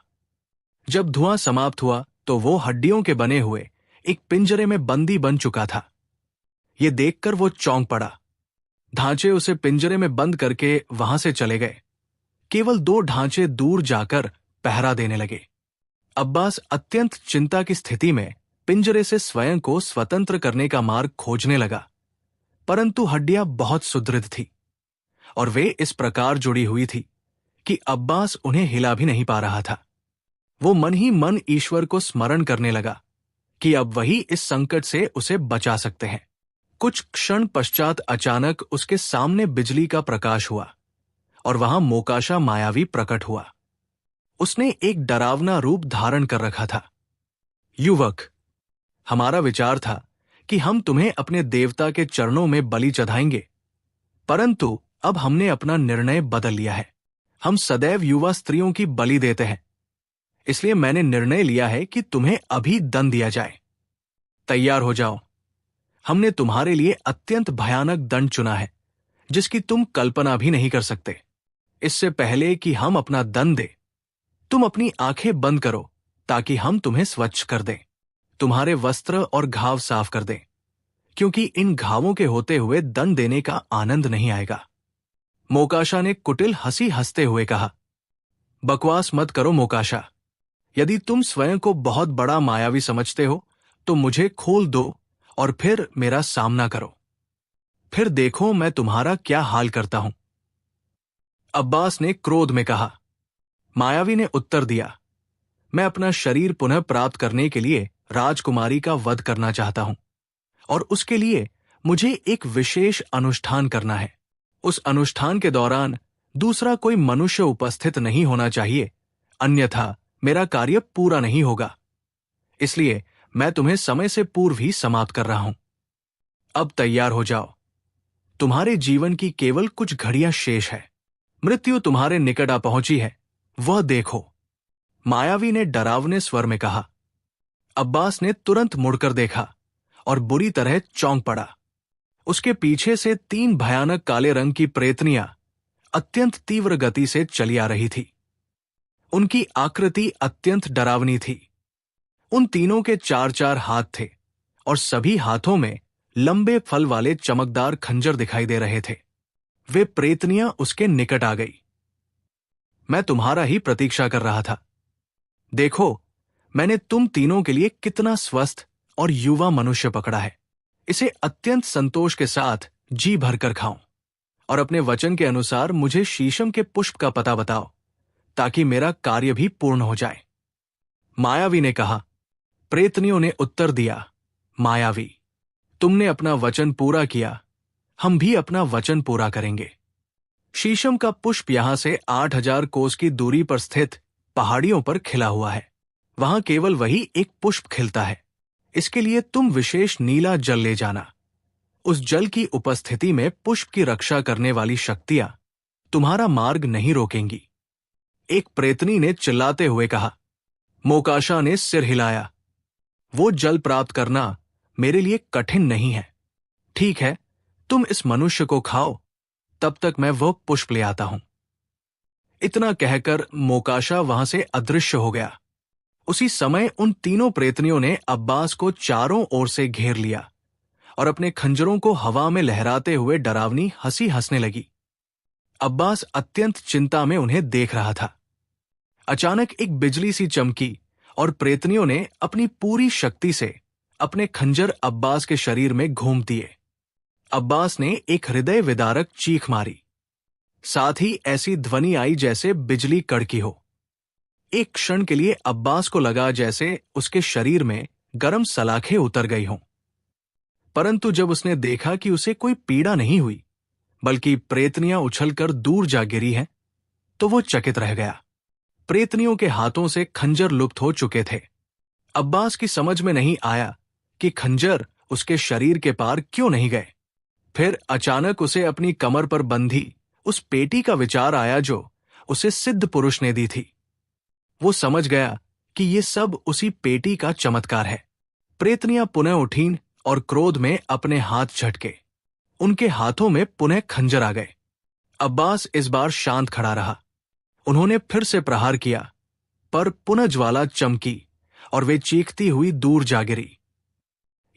जब धुआं समाप्त हुआ तो वो हड्डियों के बने हुए एक पिंजरे में बंदी बन चुका था। ये देखकर वो चौंक पड़ा। ढांचे उसे पिंजरे में बंद करके वहां से चले गए। केवल 2 ढांचे दूर जाकर पहरा देने लगे। अब्बास अत्यंत चिंता की स्थिति में पिंजरे से स्वयं को स्वतंत्र करने का मार्ग खोजने लगा, परंतु हड्डियां बहुत सुदृढ़ थी और वे इस प्रकार जुड़ी हुई थी कि अब्बास उन्हें हिला भी नहीं पा रहा था। वो मन ही मन ईश्वर को स्मरण करने लगा कि अब वही इस संकट से उसे बचा सकते हैं। कुछ क्षण पश्चात अचानक उसके सामने बिजली का प्रकाश हुआ और वहां मोकाशा मायावी प्रकट हुआ। उसने एक डरावना रूप धारण कर रखा था। युवक, हमारा विचार था कि हम तुम्हें अपने देवता के चरणों में बलि चढ़ाएंगे, परंतु अब हमने अपना निर्णय बदल लिया है। हम सदैव युवा स्त्रियों की बलि देते हैं, इसलिए मैंने निर्णय लिया है कि तुम्हें अभी दंड दिया जाए। तैयार हो जाओ। हमने तुम्हारे लिए अत्यंत भयानक दंड चुना है, जिसकी तुम कल्पना भी नहीं कर सकते। इससे पहले कि हम अपना दंड दें, तुम अपनी आंखें बंद करो ताकि हम तुम्हें स्वच्छ कर दें। तुम्हारे वस्त्र और घाव साफ कर दें, क्योंकि इन घावों के होते हुए दंड देने का आनंद नहीं आएगा। मोकाशा ने कुटिल हंसी हंसते हुए कहा, बकवास मत करो मोकाशा। यदि तुम स्वयं को बहुत बड़ा मायावी समझते हो तो मुझे खोल दो और फिर मेरा सामना करो। फिर देखो मैं तुम्हारा क्या हाल करता हूं। अब्बास ने क्रोध में कहा। मायावी ने उत्तर दिया, मैं अपना शरीर पुनः प्राप्त करने के लिए राजकुमारी का वध करना चाहता हूं, और उसके लिए मुझे एक विशेष अनुष्ठान करना है। उस अनुष्ठान के दौरान दूसरा कोई मनुष्य उपस्थित नहीं होना चाहिए, अन्यथा मेरा कार्य पूरा नहीं होगा। इसलिए मैं तुम्हें समय से पूर्व ही समाप्त कर रहा हूं। अब तैयार हो जाओ। तुम्हारे जीवन की केवल कुछ घड़ियां शेष है। मृत्यु तुम्हारे निकट आ पहुंची है, वह देखो। मायावी ने डरावने स्वर में कहा। अब्बास ने तुरंत मुड़कर देखा और बुरी तरह चौंक पड़ा। उसके पीछे से 3 भयानक काले रंग की प्रेतनियां अत्यंत तीव्र गति से चली आ रही थी। उनकी आकृति अत्यंत डरावनी थी। उन तीनों के 4-4 हाथ थे और सभी हाथों में लंबे फल वाले चमकदार खंजर दिखाई दे रहे थे। वे प्रेतनियां उसके निकट आ गई। मैं तुम्हारा ही प्रतीक्षा कर रहा था। देखो, मैंने तुम तीनों के लिए कितना स्वस्थ और युवा मनुष्य पकड़ा है। इसे अत्यंत संतोष के साथ जी भरकर खाओ और अपने वचन के अनुसार मुझे शीशम के पुष्प का पता बताओ, ताकि मेरा कार्य भी पूर्ण हो जाए। मायावी ने कहा। प्रेतनियों ने उत्तर दिया, मायावी, तुमने अपना वचन पूरा किया, हम भी अपना वचन पूरा करेंगे। शीशम का पुष्प यहां से 8000 कोस की दूरी पर स्थित पहाड़ियों पर खिला हुआ है। वहां केवल वही एक पुष्प खिलता है। इसके लिए तुम विशेष नीला जल ले जाना। उस जल की उपस्थिति में पुष्प की रक्षा करने वाली शक्तियां तुम्हारा मार्ग नहीं रोकेंगी। एक प्रेतनी ने चिल्लाते हुए कहा। मोकाशा ने सिर हिलाया। वो जल प्राप्त करना मेरे लिए कठिन नहीं है। ठीक है, तुम इस मनुष्य को खाओ, तब तक मैं वो पुष्प ले आता हूं। इतना कहकर मोकाशा वहां से अदृश्य हो गया। उसी समय उन तीनों प्रेतनियों ने अब्बास को चारों ओर से घेर लिया और अपने खंजरों को हवा में लहराते हुए डरावनी हंसी हंसने लगी। अब्बास अत्यंत चिंता में उन्हें देख रहा था। अचानक एक बिजली सी चमकी और प्रेतनियों ने अपनी पूरी शक्ति से अपने खंजर अब्बास के शरीर में घूम दिए। अब्बास ने एक हृदय विदारक चीख मारी। साथ ही ऐसी ध्वनि आई जैसे बिजली कड़की हो। एक क्षण के लिए अब्बास को लगा जैसे उसके शरीर में गर्म सलाखें उतर गई हों। परंतु जब उसने देखा कि उसे कोई पीड़ा नहीं हुई, बल्कि प्रेतनियां उछलकर दूर जा गिरी हैं, तो वो चकित रह गया। प्रेतनियों के हाथों से खंजर लुप्त हो चुके थे। अब्बास की समझ में नहीं आया कि खंजर उसके शरीर के पार क्यों नहीं गए। फिर अचानक उसे अपनी कमर पर बंधी उस पेटी का विचार आया जो उसे सिद्ध पुरुष ने दी थी। वो समझ गया कि ये सब उसी पेटी का चमत्कार है। प्रेतनियां पुनः उठीं और क्रोध में अपने हाथ झटके। उनके हाथों में पुनः खंजर आ गए। अब्बास इस बार शांत खड़ा रहा। उन्होंने फिर से प्रहार किया, पर पुनः ज्वाला चमकी और वे चीखती हुई दूर जा गिरी।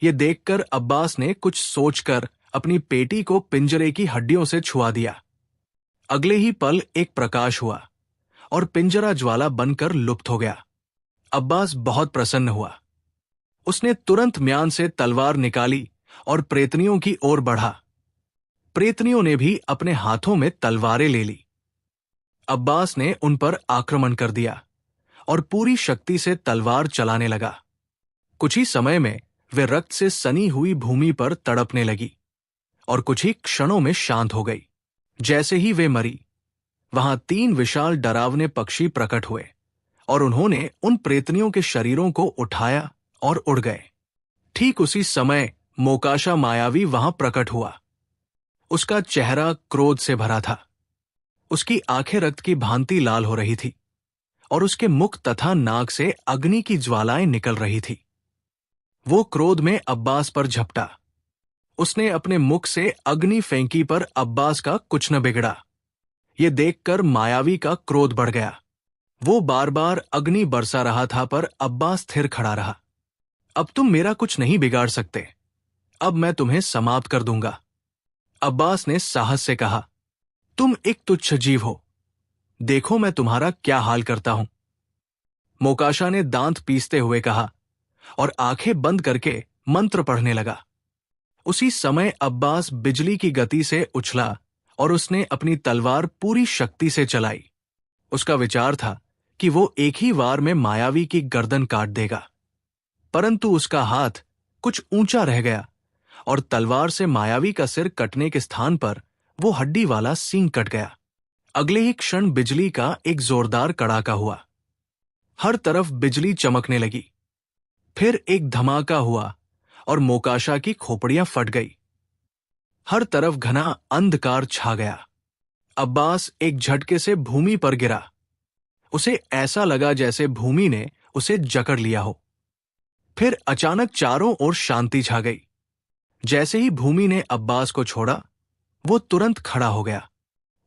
ये देखकर अब्बास ने कुछ सोचकर अपनी पेटी को पिंजरे की हड्डियों से छुआ दिया। अगले ही पल एक प्रकाश हुआ और पिंजरा ज्वाला बनकर लुप्त हो गया। अब्बास बहुत प्रसन्न हुआ। उसने तुरंत म्यान से तलवार निकाली और प्रेतनियों की ओर बढ़ा। प्रेतनियों ने भी अपने हाथों में तलवारें ले ली। अब्बास ने उन पर आक्रमण कर दिया और पूरी शक्ति से तलवार चलाने लगा। कुछ ही समय में वे रक्त से सनी हुई भूमि पर तड़पने लगी और कुछ ही क्षणों में शांत हो गई। जैसे ही वे मरी, वहां 3 विशाल डरावने पक्षी प्रकट हुए और उन्होंने उन प्रेतनियों के शरीरों को उठाया और उड़ गए। ठीक उसी समय मोकाशा मायावी वहां प्रकट हुआ। उसका चेहरा क्रोध से भरा था। उसकी आंखें रक्त की भांति लाल हो रही थी और उसके मुख तथा नाक से अग्नि की ज्वालाएं निकल रही थी। वो क्रोध में अब्बास पर झपटा। उसने अपने मुख से अग्नि फेंकी, पर अब्बास का कुछ न बिगड़ा। ये देखकर मायावी का क्रोध बढ़ गया। वो बार बार अग्नि बरसा रहा था, पर अब्बास स्थिर खड़ा रहा। अब तुम मेरा कुछ नहीं बिगाड़ सकते। अब मैं तुम्हें समाप्त कर दूंगा। अब्बास ने साहस से कहा, तुम एक तुच्छ जीव हो, देखो मैं तुम्हारा क्या हाल करता हूं। मोकाशा ने दांत पीसते हुए कहा और आंखें बंद करके मंत्र पढ़ने लगा। उसी समय अब्बास बिजली की गति से उछला और उसने अपनी तलवार पूरी शक्ति से चलाई। उसका विचार था कि वो एक ही वार में मायावी की गर्दन काट देगा, परंतु उसका हाथ कुछ ऊंचा रह गया और तलवार से मायावी का सिर कटने के स्थान पर वो हड्डी वाला सींग कट गया। अगले ही क्षण बिजली का एक जोरदार कड़ाका हुआ। हर तरफ बिजली चमकने लगी। फिर एक धमाका हुआ और मोकाशा की खोपड़ियां फट गई। हर तरफ घना अंधकार छा गया। अब्बास एक झटके से भूमि पर गिरा। उसे ऐसा लगा जैसे भूमि ने उसे जकड़ लिया हो। फिर अचानक चारों ओर शांति छा गई। जैसे ही भूमि ने अब्बास को छोड़ा, वो तुरंत खड़ा हो गया।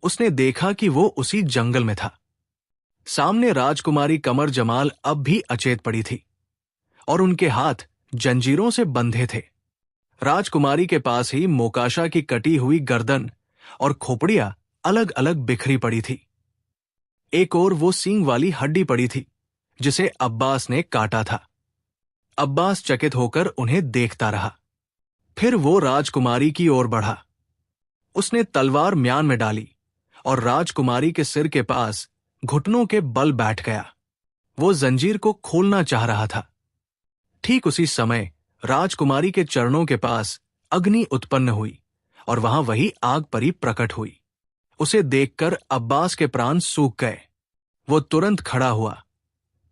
उसने देखा कि वो उसी जंगल में था। सामने राजकुमारी कमर जमाल अब भी अचेत पड़ी थी और उनके हाथ जंजीरों से बंधे थे। राजकुमारी के पास ही मोकाशा की कटी हुई गर्दन और खोपड़ियां अलग अलग बिखरी पड़ी थी। एक और वो सींग वाली हड्डी पड़ी थी जिसे अब्बास ने काटा था। अब्बास चकित होकर उन्हें देखता रहा। फिर वो राजकुमारी की ओर बढ़ा। उसने तलवार म्यान में डाली और राजकुमारी के सिर के पास घुटनों के बल बैठ गया। वो जंजीर को खोलना चाह रहा था। ठीक उसी समय राजकुमारी के चरणों के पास अग्नि उत्पन्न हुई और वहां वही आग परी प्रकट हुई। उसे देखकर अब्बास के प्राण सूख गए। वो तुरंत खड़ा हुआ,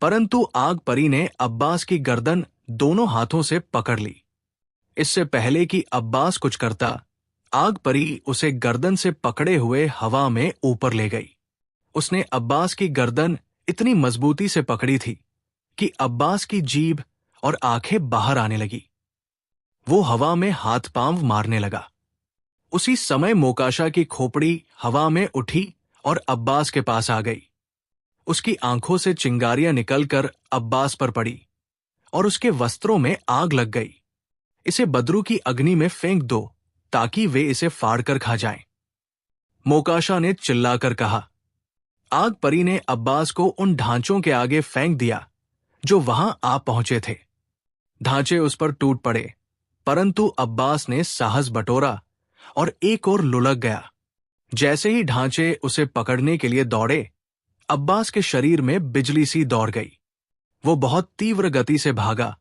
परंतु आग परी ने अब्बास की गर्दन दोनों हाथों से पकड़ ली। इससे पहले कि अब्बास कुछ करता, आग परी उसे गर्दन से पकड़े हुए हवा में ऊपर ले गई। उसने अब्बास की गर्दन इतनी मजबूती से पकड़ी थी कि अब्बास की जीभ और आंखें बाहर आने लगी। वो हवा में हाथ पांव मारने लगा। उसी समय मोकाशा की खोपड़ी हवा में उठी और अब्बास के पास आ गई। उसकी आंखों से चिंगारियां निकलकर अब्बास पर पड़ी और उसके वस्त्रों में आग लग गई। इसे बदरू की अग्नि में फेंक दो ताकि वे इसे फाड़कर खा जाएं। मोकाशा ने चिल्लाकर कहा। आग परी ने अब्बास को उन ढांचों के आगे फेंक दिया जो वहां आ पहुंचे थे। ढांचे उस पर टूट पड़े, परंतु अब्बास ने साहस बटोरा और एक और लुढ़क गया। जैसे ही ढांचे उसे पकड़ने के लिए दौड़े, अब्बास के शरीर में बिजली सी दौड़ गई। वो बहुत तीव्र गति से भागा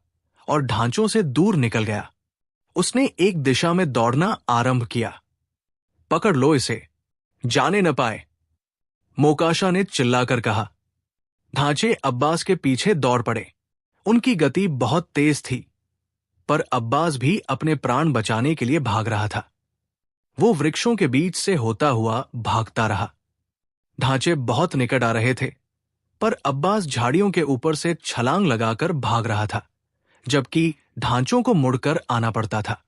और ढांचों से दूर निकल गया। उसने एक दिशा में दौड़ना आरंभ किया। पकड़ लो इसे, जाने न पाए, मोकाशा ने चिल्लाकर कहा। ढांचे अब्बास के पीछे दौड़ पड़े। उनकी गति बहुत तेज थी, पर अब्बास भी अपने प्राण बचाने के लिए भाग रहा था। वो वृक्षों के बीच से होता हुआ भागता रहा। ढांचे बहुत निकट आ रहे थे, पर अब्बास झाड़ियों के ऊपर से छलांग लगाकर भाग रहा था, जबकि ढांचों को मुड़कर आना पड़ता था।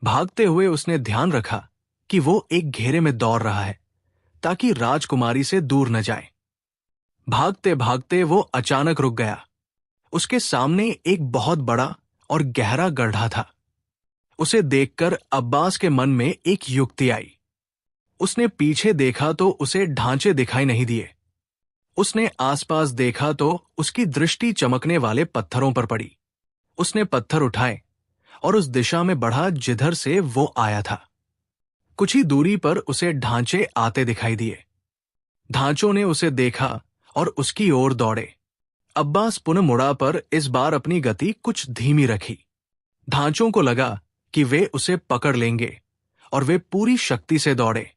भागते हुए उसने ध्यान रखा कि वो एक घेरे में दौड़ रहा है ताकि राजकुमारी से दूर न जाए। भागते भागते वो अचानक रुक गया। उसके सामने एक बहुत बड़ा और गहरा गड्ढा था। उसे देखकर अब्बास के मन में एक युक्ति आई। उसने पीछे देखा तो उसे ढांचे दिखाई नहीं दिए। उसने आसपास देखा तो उसकी दृष्टि चमकने वाले पत्थरों पर पड़ी। उसने पत्थर उठाए और उस दिशा में बढ़ा जिधर से वो आया था। कुछ ही दूरी पर उसे ढांचे आते दिखाई दिए। ढांचों ने उसे देखा और उसकी ओर दौड़े। अब्बास पुनः मुड़ा, पर इस बार अपनी गति कुछ धीमी रखी। ढांचों को लगा कि वे उसे पकड़ लेंगे और वे पूरी शक्ति से दौड़े।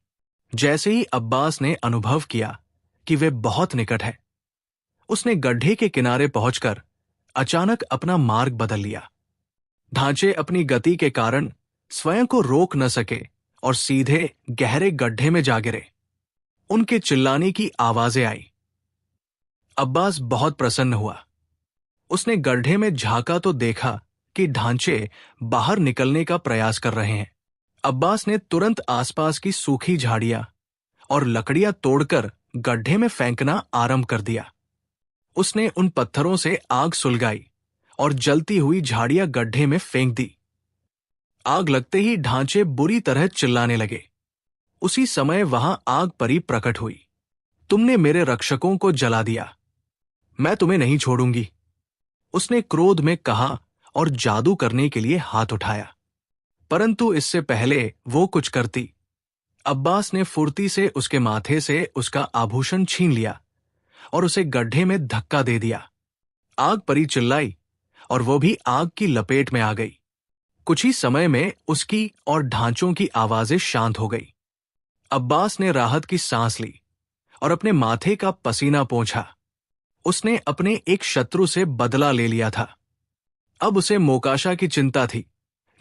जैसे ही अब्बास ने अनुभव किया कि वे बहुत निकट है, उसने गड्ढे के किनारे पहुंचकर अचानक अपना मार्ग बदल लिया। ढांचे अपनी गति के कारण स्वयं को रोक न सके और सीधे गहरे गड्ढे में जा गिरे। उनके चिल्लाने की आवाजें आई। अब्बास बहुत प्रसन्न हुआ। उसने गड्ढे में झांका तो देखा कि ढांचे बाहर निकलने का प्रयास कर रहे हैं। अब्बास ने तुरंत आसपास की सूखी झाड़ियां और लकड़ियां तोड़कर गड्ढे में फेंकना आरंभ कर दिया। उसने उन पत्थरों से आग सुलगाई और जलती हुई झाड़ियां गड्ढे में फेंक दी। आग लगते ही ढांचे बुरी तरह चिल्लाने लगे। उसी समय वहां आग परी प्रकट हुई। तुमने मेरे रक्षकों को जला दिया, मैं तुम्हें नहीं छोड़ूंगी, उसने क्रोध में कहा और जादू करने के लिए हाथ उठाया। परंतु इससे पहले वो कुछ करती, अब्बास ने फुर्ती से उसके माथे से उसका आभूषण छीन लिया और उसे गड्ढे में धक्का दे दिया। आग परी चिल्लाई और वो भी आग की लपेट में आ गई। कुछ ही समय में उसकी और ढांचों की आवाजें शांत हो गई। अब्बास ने राहत की सांस ली और अपने माथे का पसीना पोंछा। उसने अपने एक शत्रु से बदला ले लिया था। अब उसे मोकाशा की चिंता थी,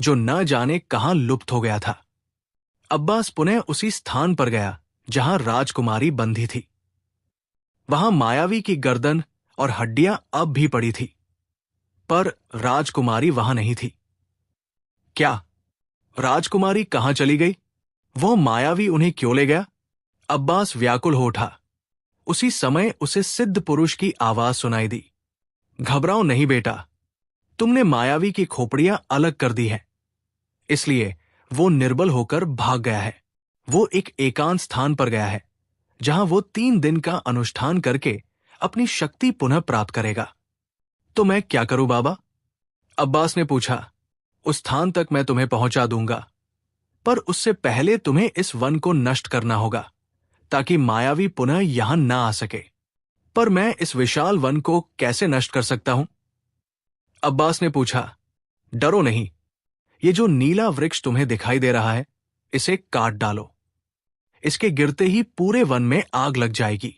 जो न जाने कहां लुप्त हो गया था। अब्बास पुनः उसी स्थान पर गया जहां राजकुमारी बंधी थी। वहां मायावी की गर्दन और हड्डियां अब भी पड़ी थी, पर राजकुमारी वहां नहीं थी। क्या राजकुमारी कहां चली गई? वो मायावी उन्हें क्यों ले गया? अब्बास व्याकुल हो उठा। उसी समय उसे सिद्ध पुरुष की आवाज सुनाई दी। घबराओ नहीं बेटा, तुमने मायावी की खोपड़ियां अलग कर दी है, इसलिए वो निर्बल होकर भाग गया है। वो एक एकांत स्थान पर गया है, जहां वो 3 दिन का अनुष्ठान करके अपनी शक्ति पुनः प्राप्त करेगा। तो मैं क्या करूं बाबा? अब्बास ने पूछा। उस स्थान तक मैं तुम्हें पहुंचा दूंगा, पर उससे पहले तुम्हें इस वन को नष्ट करना होगा, ताकि मायावी पुनः यहां ना आ सके। पर मैं इस विशाल वन को कैसे नष्ट कर सकता हूं? अब्बास ने पूछा। डरो नहीं, ये जो नीला वृक्ष तुम्हें दिखाई दे रहा है, इसे काट डालो। इसके गिरते ही पूरे वन में आग लग जाएगी।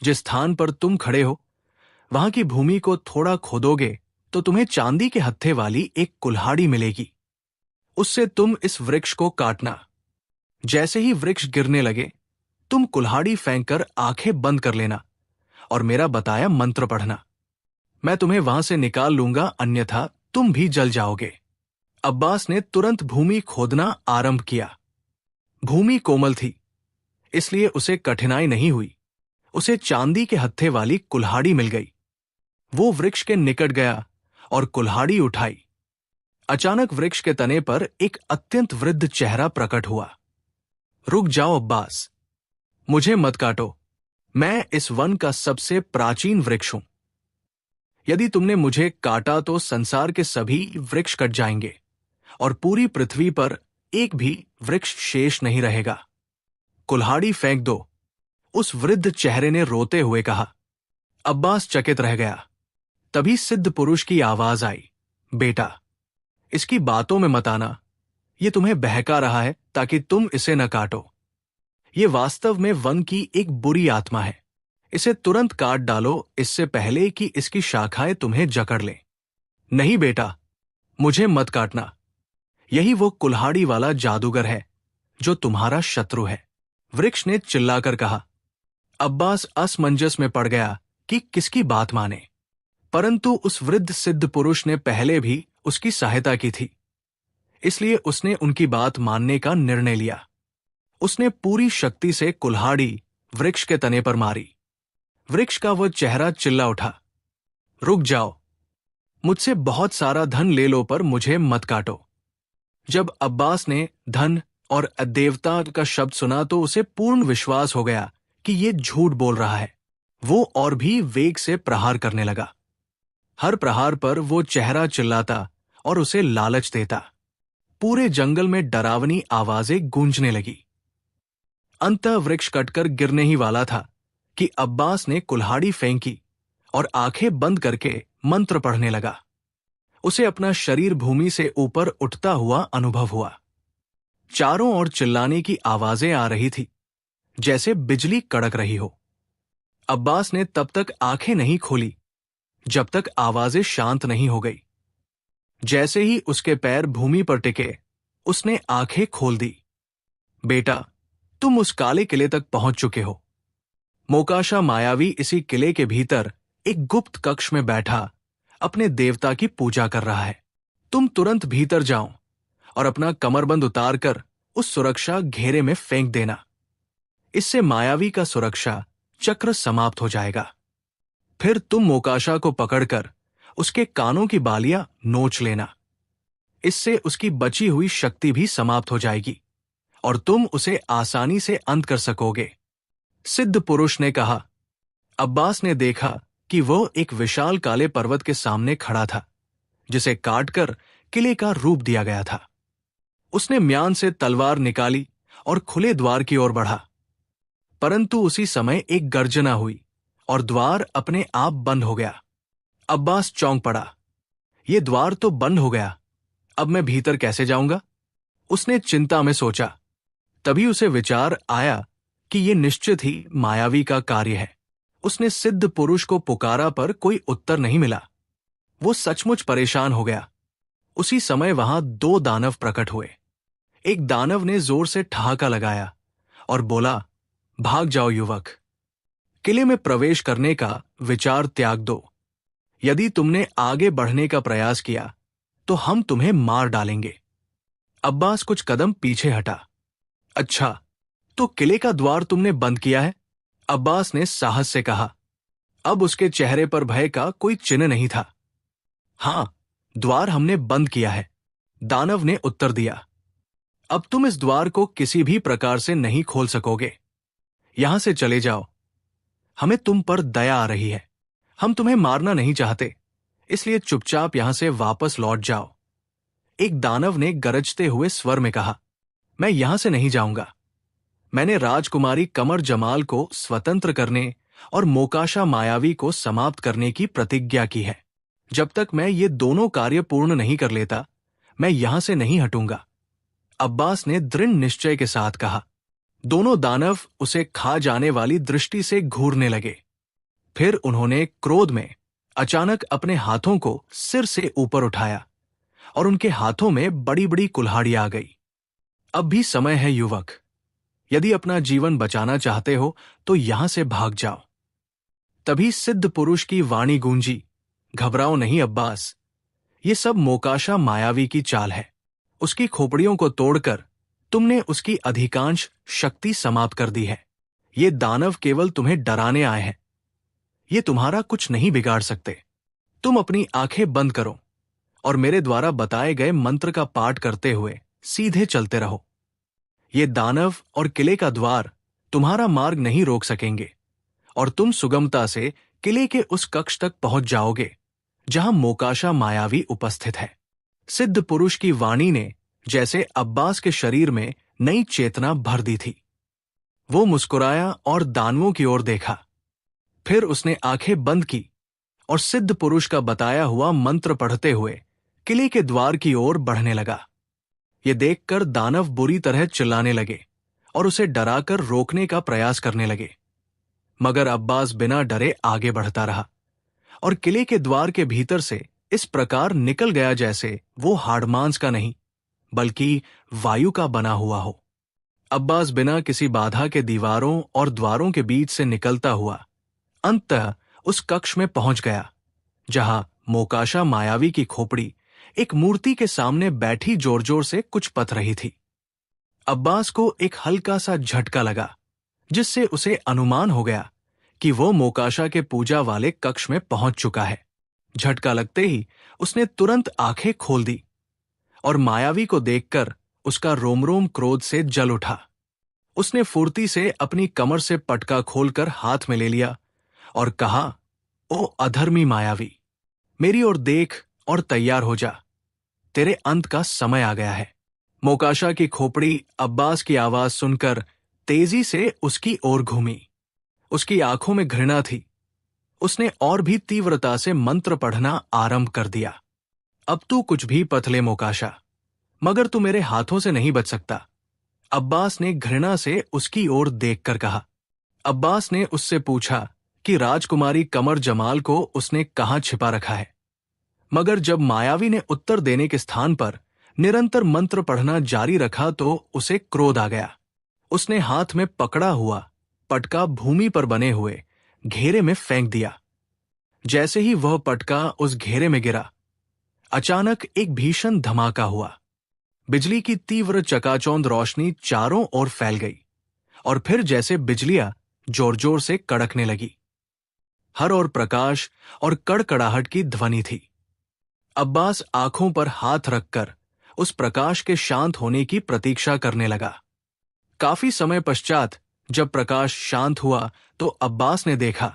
जिस स्थान पर तुम खड़े हो, वहां की भूमि को थोड़ा खोदोगे तो तुम्हें चांदी के हत्थे वाली एक कुल्हाड़ी मिलेगी। उससे तुम इस वृक्ष को काटना। जैसे ही वृक्ष गिरने लगे, तुम कुल्हाड़ी फेंककर आंखें बंद कर लेना और मेरा बताया मंत्र पढ़ना। मैं तुम्हें वहां से निकाल लूंगा, अन्यथा तुम भी जल जाओगे। अब्बास ने तुरंत भूमि खोदना आरंभ किया। भूमि कोमल थी, इसलिए उसे कठिनाई नहीं हुई। उसे चांदी के हत्थे वाली कुल्हाड़ी मिल गई। वो वृक्ष के निकट गया और कुल्हाड़ी उठाई। अचानक वृक्ष के तने पर एक अत्यंत वृद्ध चेहरा प्रकट हुआ। रुक जाओ अब्बास, मुझे मत काटो। मैं इस वन का सबसे प्राचीन वृक्ष हूं। यदि तुमने मुझे काटा तो संसार के सभी वृक्ष कट जाएंगे और पूरी पृथ्वी पर एक भी वृक्ष शेष नहीं रहेगा। कुल्हाड़ी फेंक दो, उस वृद्ध चेहरे ने रोते हुए कहा। अब्बास चकित रह गया। तभी सिद्ध पुरुष की आवाज आई। बेटा, इसकी बातों में मत आना। ये तुम्हें बहका रहा है ताकि तुम इसे न काटो। ये वास्तव में वन की एक बुरी आत्मा है। इसे तुरंत काट डालो, इससे पहले कि इसकी शाखाएं तुम्हें जकड़ लें। नहीं बेटा, मुझे मत काटना। यही वो कुल्हाड़ी वाला जादूगर है जो तुम्हारा शत्रु है, वृक्ष ने चिल्लाकर कहा। अब्बास असमंजस में पड़ गया कि किसकी बात माने, परंतु उस वृद्ध सिद्ध पुरुष ने पहले भी उसकी सहायता की थी, इसलिए उसने उनकी बात मानने का निर्णय लिया। उसने पूरी शक्ति से कुल्हाड़ी वृक्ष के तने पर मारी। वृक्ष का वो चेहरा चिल्ला उठा। रुक जाओ, मुझसे बहुत सारा धन ले लो, पर मुझे मत काटो। जब अब्बास ने धन और देवता का शब्द सुना तो उसे पूर्ण विश्वास हो गया कि ये झूठ बोल रहा है। वो और भी वेग से प्रहार करने लगा। हर प्रहार पर वो चेहरा चिल्लाता और उसे लालच देता। पूरे जंगल में डरावनी आवाजें गूंजने लगी। अंततः वृक्ष कटकर गिरने ही वाला था कि अब्बास ने कुल्हाड़ी फेंकी और आंखें बंद करके मंत्र पढ़ने लगा। उसे अपना शरीर भूमि से ऊपर उठता हुआ अनुभव हुआ। चारों ओर चिल्लाने की आवाजें आ रही थी, जैसे बिजली कड़क रही हो। अब्बास ने तब तक आंखें नहीं खोली जब तक आवाजें शांत नहीं हो गई। जैसे ही उसके पैर भूमि पर टिके, उसने आंखें खोल दी। बेटा, तुम उस काले किले तक पहुंच चुके हो। मोकाशा मायावी इसी किले के भीतर एक गुप्त कक्ष में बैठा अपने देवता की पूजा कर रहा है। तुम तुरंत भीतर जाओ और अपना कमरबंद उतारकर उस सुरक्षा घेरे में फेंक देना। इससे मायावी का सुरक्षा चक्र समाप्त हो जाएगा। फिर तुम मोकाशा को पकड़कर उसके कानों की बालियां नोच लेना। इससे उसकी बची हुई शक्ति भी समाप्त हो जाएगी और तुम उसे आसानी से अंत कर सकोगे। सिद्ध पुरुष ने कहा। अब्बास ने देखा कि वह एक विशाल काले पर्वत के सामने खड़ा था, जिसे काटकर किले का रूप दिया गया था। उसने म्यान से तलवार निकाली और खुले द्वार की ओर बढ़ा, परंतु उसी समय एक गर्जना हुई और द्वार अपने आप बंद हो गया। अब्बास चौंक पड़ा। यह द्वार तो बंद हो गया, अब मैं भीतर कैसे जाऊंगा? उसने चिंता में सोचा। तभी उसे विचार आया कि यह निश्चित ही मायावी का कार्य है। उसने सिद्ध पुरुष को पुकारा पर कोई उत्तर नहीं मिला। वो सचमुच परेशान हो गया। उसी समय वहां दो दानव प्रकट हुए। एक दानव ने जोर से ठहाका लगाया और बोला, भाग जाओ युवक, किले में प्रवेश करने का विचार त्याग दो। यदि तुमने आगे बढ़ने का प्रयास किया तो हम तुम्हें मार डालेंगे। अब्बास कुछ कदम पीछे हटा। अच्छा, तो किले का द्वार तुमने बंद किया है? अब्बास ने साहस से कहा। अब उसके चेहरे पर भय का कोई चिन्ह नहीं था। हां, द्वार हमने बंद किया है, दानव ने उत्तर दिया। अब तुम इस द्वार को किसी भी प्रकार से नहीं खोल सकोगे। यहां से चले जाओ, हमें तुम पर दया आ रही है। हम तुम्हें मारना नहीं चाहते, इसलिए चुपचाप यहां से वापस लौट जाओ। एक दानव ने गरजते हुए स्वर में कहा, मैं यहां से नहीं जाऊंगा। मैंने राजकुमारी कमर जमाल को स्वतंत्र करने और मोकाशा मायावी को समाप्त करने की प्रतिज्ञा की है। जब तक मैं ये दोनों कार्य पूर्ण नहीं कर लेता, मैं यहां से नहीं हटूंगा। अब्बास ने दृढ़ निश्चय के साथ कहा। दोनों दानव उसे खा जाने वाली दृष्टि से घूरने लगे। फिर उन्होंने क्रोध में अचानक अपने हाथों को सिर से ऊपर उठाया और उनके हाथों में बड़ी बड़ी कुल्हाड़ियां आ गई। अब भी समय है युवक, यदि अपना जीवन बचाना चाहते हो तो यहां से भाग जाओ। तभी सिद्ध पुरुष की वाणी गूंजी, घबराओ नहीं अब्बास, ये सब मोकाशा मायावी की चाल है। उसकी खोपड़ियों को तोड़कर तुमने उसकी अधिकांश शक्ति समाप्त कर दी है। ये दानव केवल तुम्हें डराने आए हैं, ये तुम्हारा कुछ नहीं बिगाड़ सकते। तुम अपनी आंखें बंद करो और मेरे द्वारा बताए गए मंत्र का पाठ करते हुए सीधे चलते रहो। ये दानव और किले का द्वार तुम्हारा मार्ग नहीं रोक सकेंगे और तुम सुगमता से किले के उस कक्ष तक पहुंच जाओगे जहां मोकाशा मायावी उपस्थित है। सिद्ध पुरुष की वाणी ने जैसे अब्बास के शरीर में नई चेतना भर दी थी। वो मुस्कुराया और दानवों की ओर देखा। फिर उसने आंखें बंद की और सिद्ध पुरुष का बताया हुआ मंत्र पढ़ते हुए किले के द्वार की ओर बढ़ने लगा। ये देखकर दानव बुरी तरह चिल्लाने लगे और उसे डराकर रोकने का प्रयास करने लगे, मगर अब्बास बिना डरे आगे बढ़ता रहा और किले के द्वार के भीतर से इस प्रकार निकल गया जैसे वो हाड़मांस का नहीं बल्कि वायु का बना हुआ हो। अब्बास बिना किसी बाधा के दीवारों और द्वारों के बीच से निकलता हुआ अंततः उस कक्ष में पहुंच गया जहां मोकाशा मायावी की खोपड़ी एक मूर्ति के सामने बैठी जोर जोर से कुछ पथ रही थी। अब्बास को एक हल्का सा झटका लगा, जिससे उसे अनुमान हो गया कि वो मोकाशा के पूजा वाले कक्ष में पहुंच चुका है। झटका लगते ही उसने तुरंत आंखें खोल दी और मायावी को देखकर उसका रोम रोम क्रोध से जल उठा। उसने फुर्ती से अपनी कमर से पटका खोलकर हाथ में ले लिया और कहा, ओ अधर्मी मायावी, मेरी ओर देख और तैयार हो जा, तेरे अंत का समय आ गया है। मोकाशा की खोपड़ी अब्बास की आवाज सुनकर तेजी से उसकी ओर घूमी। उसकी आंखों में घृणा थी। उसने और भी तीव्रता से मंत्र पढ़ना आरंभ कर दिया। अब तू कुछ भी पथ ले मोकाशा, मगर तू मेरे हाथों से नहीं बच सकता, अब्बास ने घृणा से उसकी ओर देखकर कहा। अब्बास ने उससे पूछा कि राजकुमारी कमर जमाल को उसने कहां छिपा रखा है, मगर जब मायावी ने उत्तर देने के स्थान पर निरंतर मंत्र पढ़ना जारी रखा तो उसे क्रोध आ गया। उसने हाथ में पकड़ा हुआ पटका भूमि पर बने हुए घेरे में फेंक दिया। जैसे ही वह पटका उस घेरे में गिरा, अचानक एक भीषण धमाका हुआ। बिजली की तीव्र चकाचौंध रोशनी चारों ओर फैल गई और फिर जैसे बिजलियां जोर जोर से कड़कने लगी। हर और प्रकाश और कड़कड़ाहट की ध्वनि थी। अब्बास आंखों पर हाथ रखकर उस प्रकाश के शांत होने की प्रतीक्षा करने लगा। काफी समय पश्चात जब प्रकाश शांत हुआ तो अब्बास ने देखा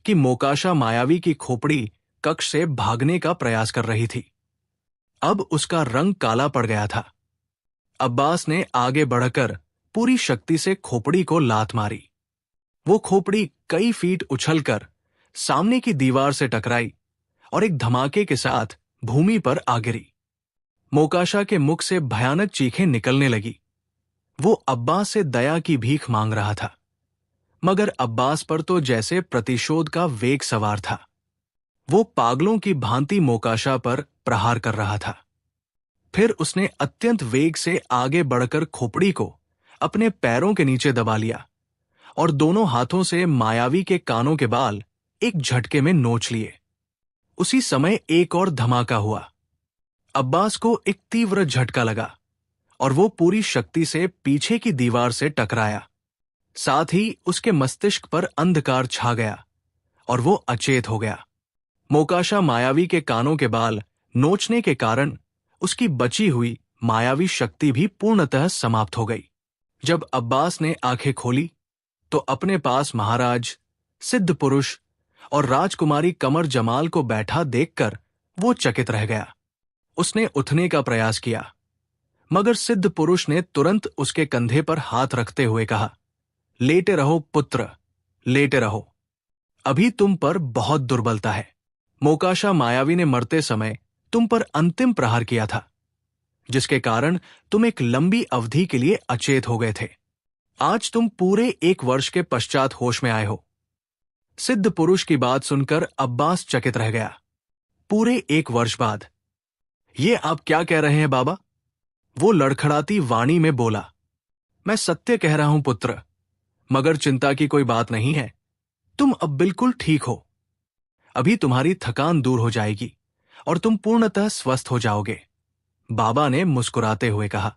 कि मोकाशा मायावी की खोपड़ी कक्ष से भागने का प्रयास कर रही थी। अब उसका रंग काला पड़ गया था। अब्बास ने आगे बढ़कर पूरी शक्ति से खोपड़ी को लात मारी। वो खोपड़ी कई फीट उछलकर सामने की दीवार से टकराई और एक धमाके के साथ भूमि पर आ गिरी। मोकाशा के मुख से भयानक चीखें निकलने लगी। वो अब्बास से दया की भीख मांग रहा था, मगर अब्बास पर तो जैसे प्रतिशोध का वेग सवार था। वो पागलों की भांति मोकाशा पर प्रहार कर रहा था। फिर उसने अत्यंत वेग से आगे बढ़कर खोपड़ी को अपने पैरों के नीचे दबा लिया और दोनों हाथों से मायावी के कानों के बाल एक झटके में नोच लिए। उसी समय एक और धमाका हुआ। अब्बास को एक तीव्र झटका लगा और वो पूरी शक्ति से पीछे की दीवार से टकराया। साथ ही उसके मस्तिष्क पर अंधकार छा गया और वो अचेत हो गया। मोकाशा मायावी के कानों के बाल नोचने के कारण उसकी बची हुई मायावी शक्ति भी पूर्णतः समाप्त हो गई। जब अब्बास ने आंखें खोली तो अपने पास महाराज, सिद्ध पुरुष और राजकुमारी कमर जमाल को बैठा देखकर वो चकित रह गया। उसने उठने का प्रयास किया, मगर सिद्ध पुरुष ने तुरंत उसके कंधे पर हाथ रखते हुए कहा, लेटे रहो पुत्र, लेटे रहो। अभी तुम पर बहुत दुर्बलता है। मोकाशा मायावी ने मरते समय तुम पर अंतिम प्रहार किया था, जिसके कारण तुम एक लंबी अवधि के लिए अचेत हो गए थे। आज तुम पूरे 1 वर्ष के पश्चात होश में आए हो। सिद्ध पुरुष की बात सुनकर अब्बास चकित रह गया। पूरे 1 वर्ष बाद? ये आप क्या कह रहे हैं बाबा? वो लड़खड़ाती वाणी में बोला, मैं सत्य कह रहा हूं पुत्र, मगर चिंता की कोई बात नहीं है। तुम अब बिल्कुल ठीक हो। अभी तुम्हारी थकान दूर हो जाएगी और तुम पूर्णतः स्वस्थ हो जाओगे, बाबा ने मुस्कुराते हुए कहा।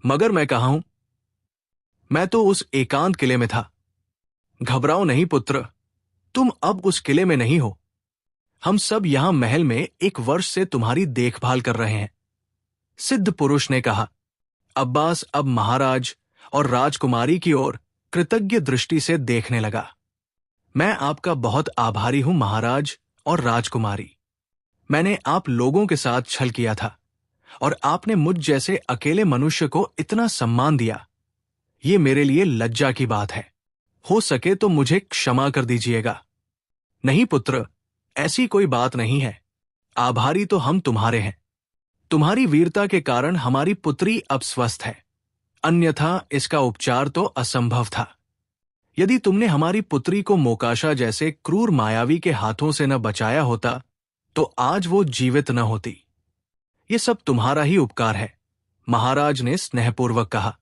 मगर मैं कहाँ हूं? मैं तो उस एकांत किले में था। घबराओ नहीं पुत्र, तुम अब उस किले में नहीं हो। हम सब यहां महल में 1 वर्ष से तुम्हारी देखभाल कर रहे हैं, सिद्ध पुरुष ने कहा। अब्बास अब महाराज और राजकुमारी की ओर कृतज्ञ दृष्टि से देखने लगा। मैं आपका बहुत आभारी हूं महाराज और राजकुमारी। मैंने आप लोगों के साथ छल किया था और आपने मुझ जैसे अकेले मनुष्य को इतना सम्मान दिया। ये मेरे लिए लज्जा की बात है। हो सके तो मुझे क्षमा कर दीजिएगा। नहीं पुत्र, ऐसी कोई बात नहीं है। आभारी तो हम तुम्हारे हैं। तुम्हारी वीरता के कारण हमारी पुत्री अब स्वस्थ है, अन्यथा इसका उपचार तो असंभव था। यदि तुमने हमारी पुत्री को मोकाशा जैसे क्रूर मायावी के हाथों से न बचाया होता तो आज वो जीवित न होती। ये सब तुम्हारा ही उपकार है, महाराज ने स्नेहपूर्वक कहा।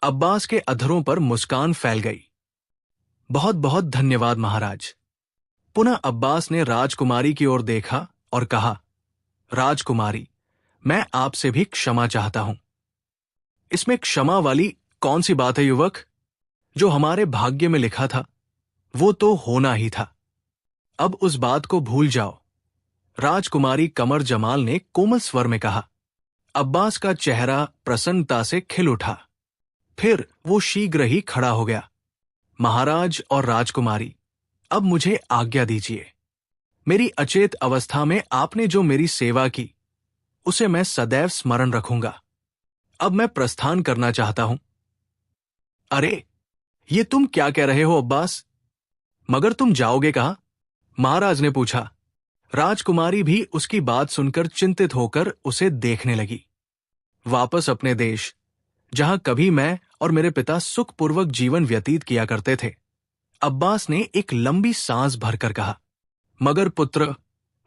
अब्बास के अधरों पर मुस्कान फैल गई। बहुत बहुत धन्यवाद महाराज। पुनः अब्बास ने राजकुमारी की ओर देखा और कहा, राजकुमारी, मैं आपसे भी क्षमा चाहता हूं। इसमें क्षमा वाली कौन सी बात है युवक? जो हमारे भाग्य में लिखा था वो तो होना ही था। अब उस बात को भूल जाओ, राजकुमारी कमर जमाल ने कोमल स्वर में कहा। अब्बास का चेहरा प्रसन्नता से खिल उठा। फिर वो शीघ्र ही खड़ा हो गया। महाराज और राजकुमारी, अब मुझे आज्ञा दीजिए। मेरी अचेत अवस्था में आपने जो मेरी सेवा की उसे मैं सदैव स्मरण रखूंगा। अब मैं प्रस्थान करना चाहता हूं। अरे, ये तुम क्या कह रहे हो अब्बास? मगर तुम जाओगे कहां? महाराज ने पूछा। राजकुमारी भी उसकी बात सुनकर चिंतित होकर उसे देखने लगी। वापस अपने देश, जहां कभी मैं और मेरे पिता सुखपूर्वक जीवन व्यतीत किया करते थे, अब्बास ने एक लंबी सांस भरकर कहा, मगर पुत्र,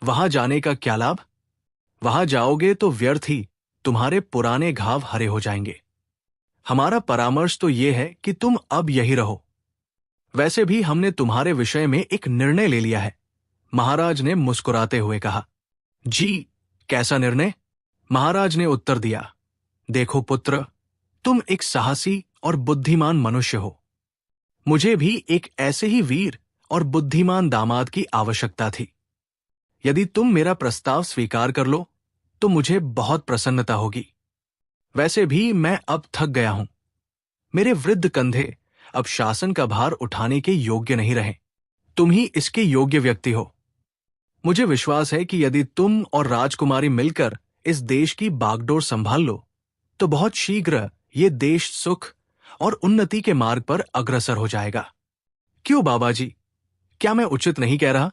वहां जाने का क्या लाभ? वहां जाओगे तो व्यर्थ ही तुम्हारे पुराने घाव हरे हो जाएंगे। हमारा परामर्श तो यह है कि तुम अब यही रहो। वैसे भी हमने तुम्हारे विषय में एक निर्णय ले लिया है, महाराज ने मुस्कुराते हुए कहा। जी, कैसा निर्णय? महाराज ने उत्तर दिया। देखो पुत्र, तुम एक साहसी और बुद्धिमान मनुष्य हो। मुझे भी एक ऐसे ही वीर और बुद्धिमान दामाद की आवश्यकता थी। यदि तुम मेरा प्रस्ताव स्वीकार कर लो तो मुझे बहुत प्रसन्नता होगी। वैसे भी मैं अब थक गया हूं। मेरे वृद्ध कंधे अब शासन का भार उठाने के योग्य नहीं रहे। तुम ही इसके योग्य व्यक्ति हो। मुझे विश्वास है कि यदि तुम और राजकुमारी मिलकर इस देश की बागडोर संभाल लो तो बहुत शीघ्र ये देश सुख और उन्नति के मार्ग पर अग्रसर हो जाएगा। क्यों बाबा जी, क्या मैं उचित नहीं कह रहा?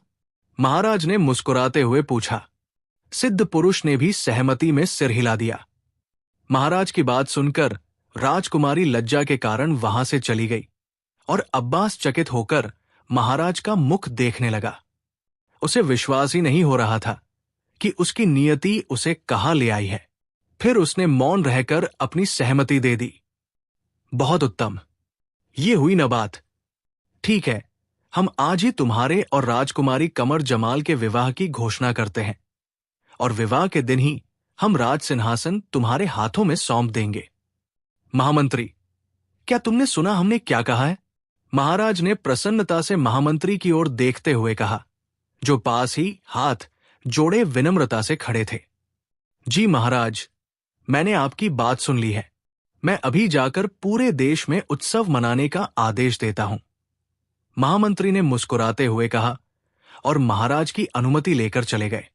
महाराज ने मुस्कुराते हुए पूछा। सिद्ध पुरुष ने भी सहमति में सिर हिला दिया। महाराज की बात सुनकर राजकुमारी लज्जा के कारण वहां से चली गई और अब्बास चकित होकर महाराज का मुख देखने लगा। उसे विश्वास ही नहीं हो रहा था कि उसकी नियति उसे कहां ले आई है। फिर उसने मौन रहकर अपनी सहमति दे दी। बहुत उत्तम, ये हुई न बात। ठीक है, हम आज ही तुम्हारे और राजकुमारी कमर जमाल के विवाह की घोषणा करते हैं और विवाह के दिन ही हम राज सिंहासन तुम्हारे हाथों में सौंप देंगे। महामंत्री, क्या तुमने सुना हमने क्या कहा है? महाराज ने प्रसन्नता से महामंत्री की ओर देखते हुए कहा, जो पास ही हाथ जोड़े विनम्रता से खड़े थे। जी महाराज, मैंने आपकी बात सुन ली है। मैं अभी जाकर पूरे देश में उत्सव मनाने का आदेश देता हूं। महामंत्री ने मुस्कुराते हुए कहा और महाराज की अनुमति लेकर चले गए।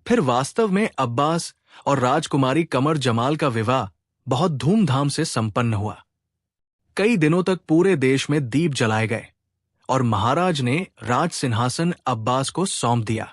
फिर वास्तव में अब्बास और राजकुमारी कमर जमाल का विवाह बहुत धूमधाम से संपन्न हुआ। कई दिनों तक पूरे देश में दीप जलाए गए और महाराज ने राज सिंहासन अब्बास को सौंप दिया।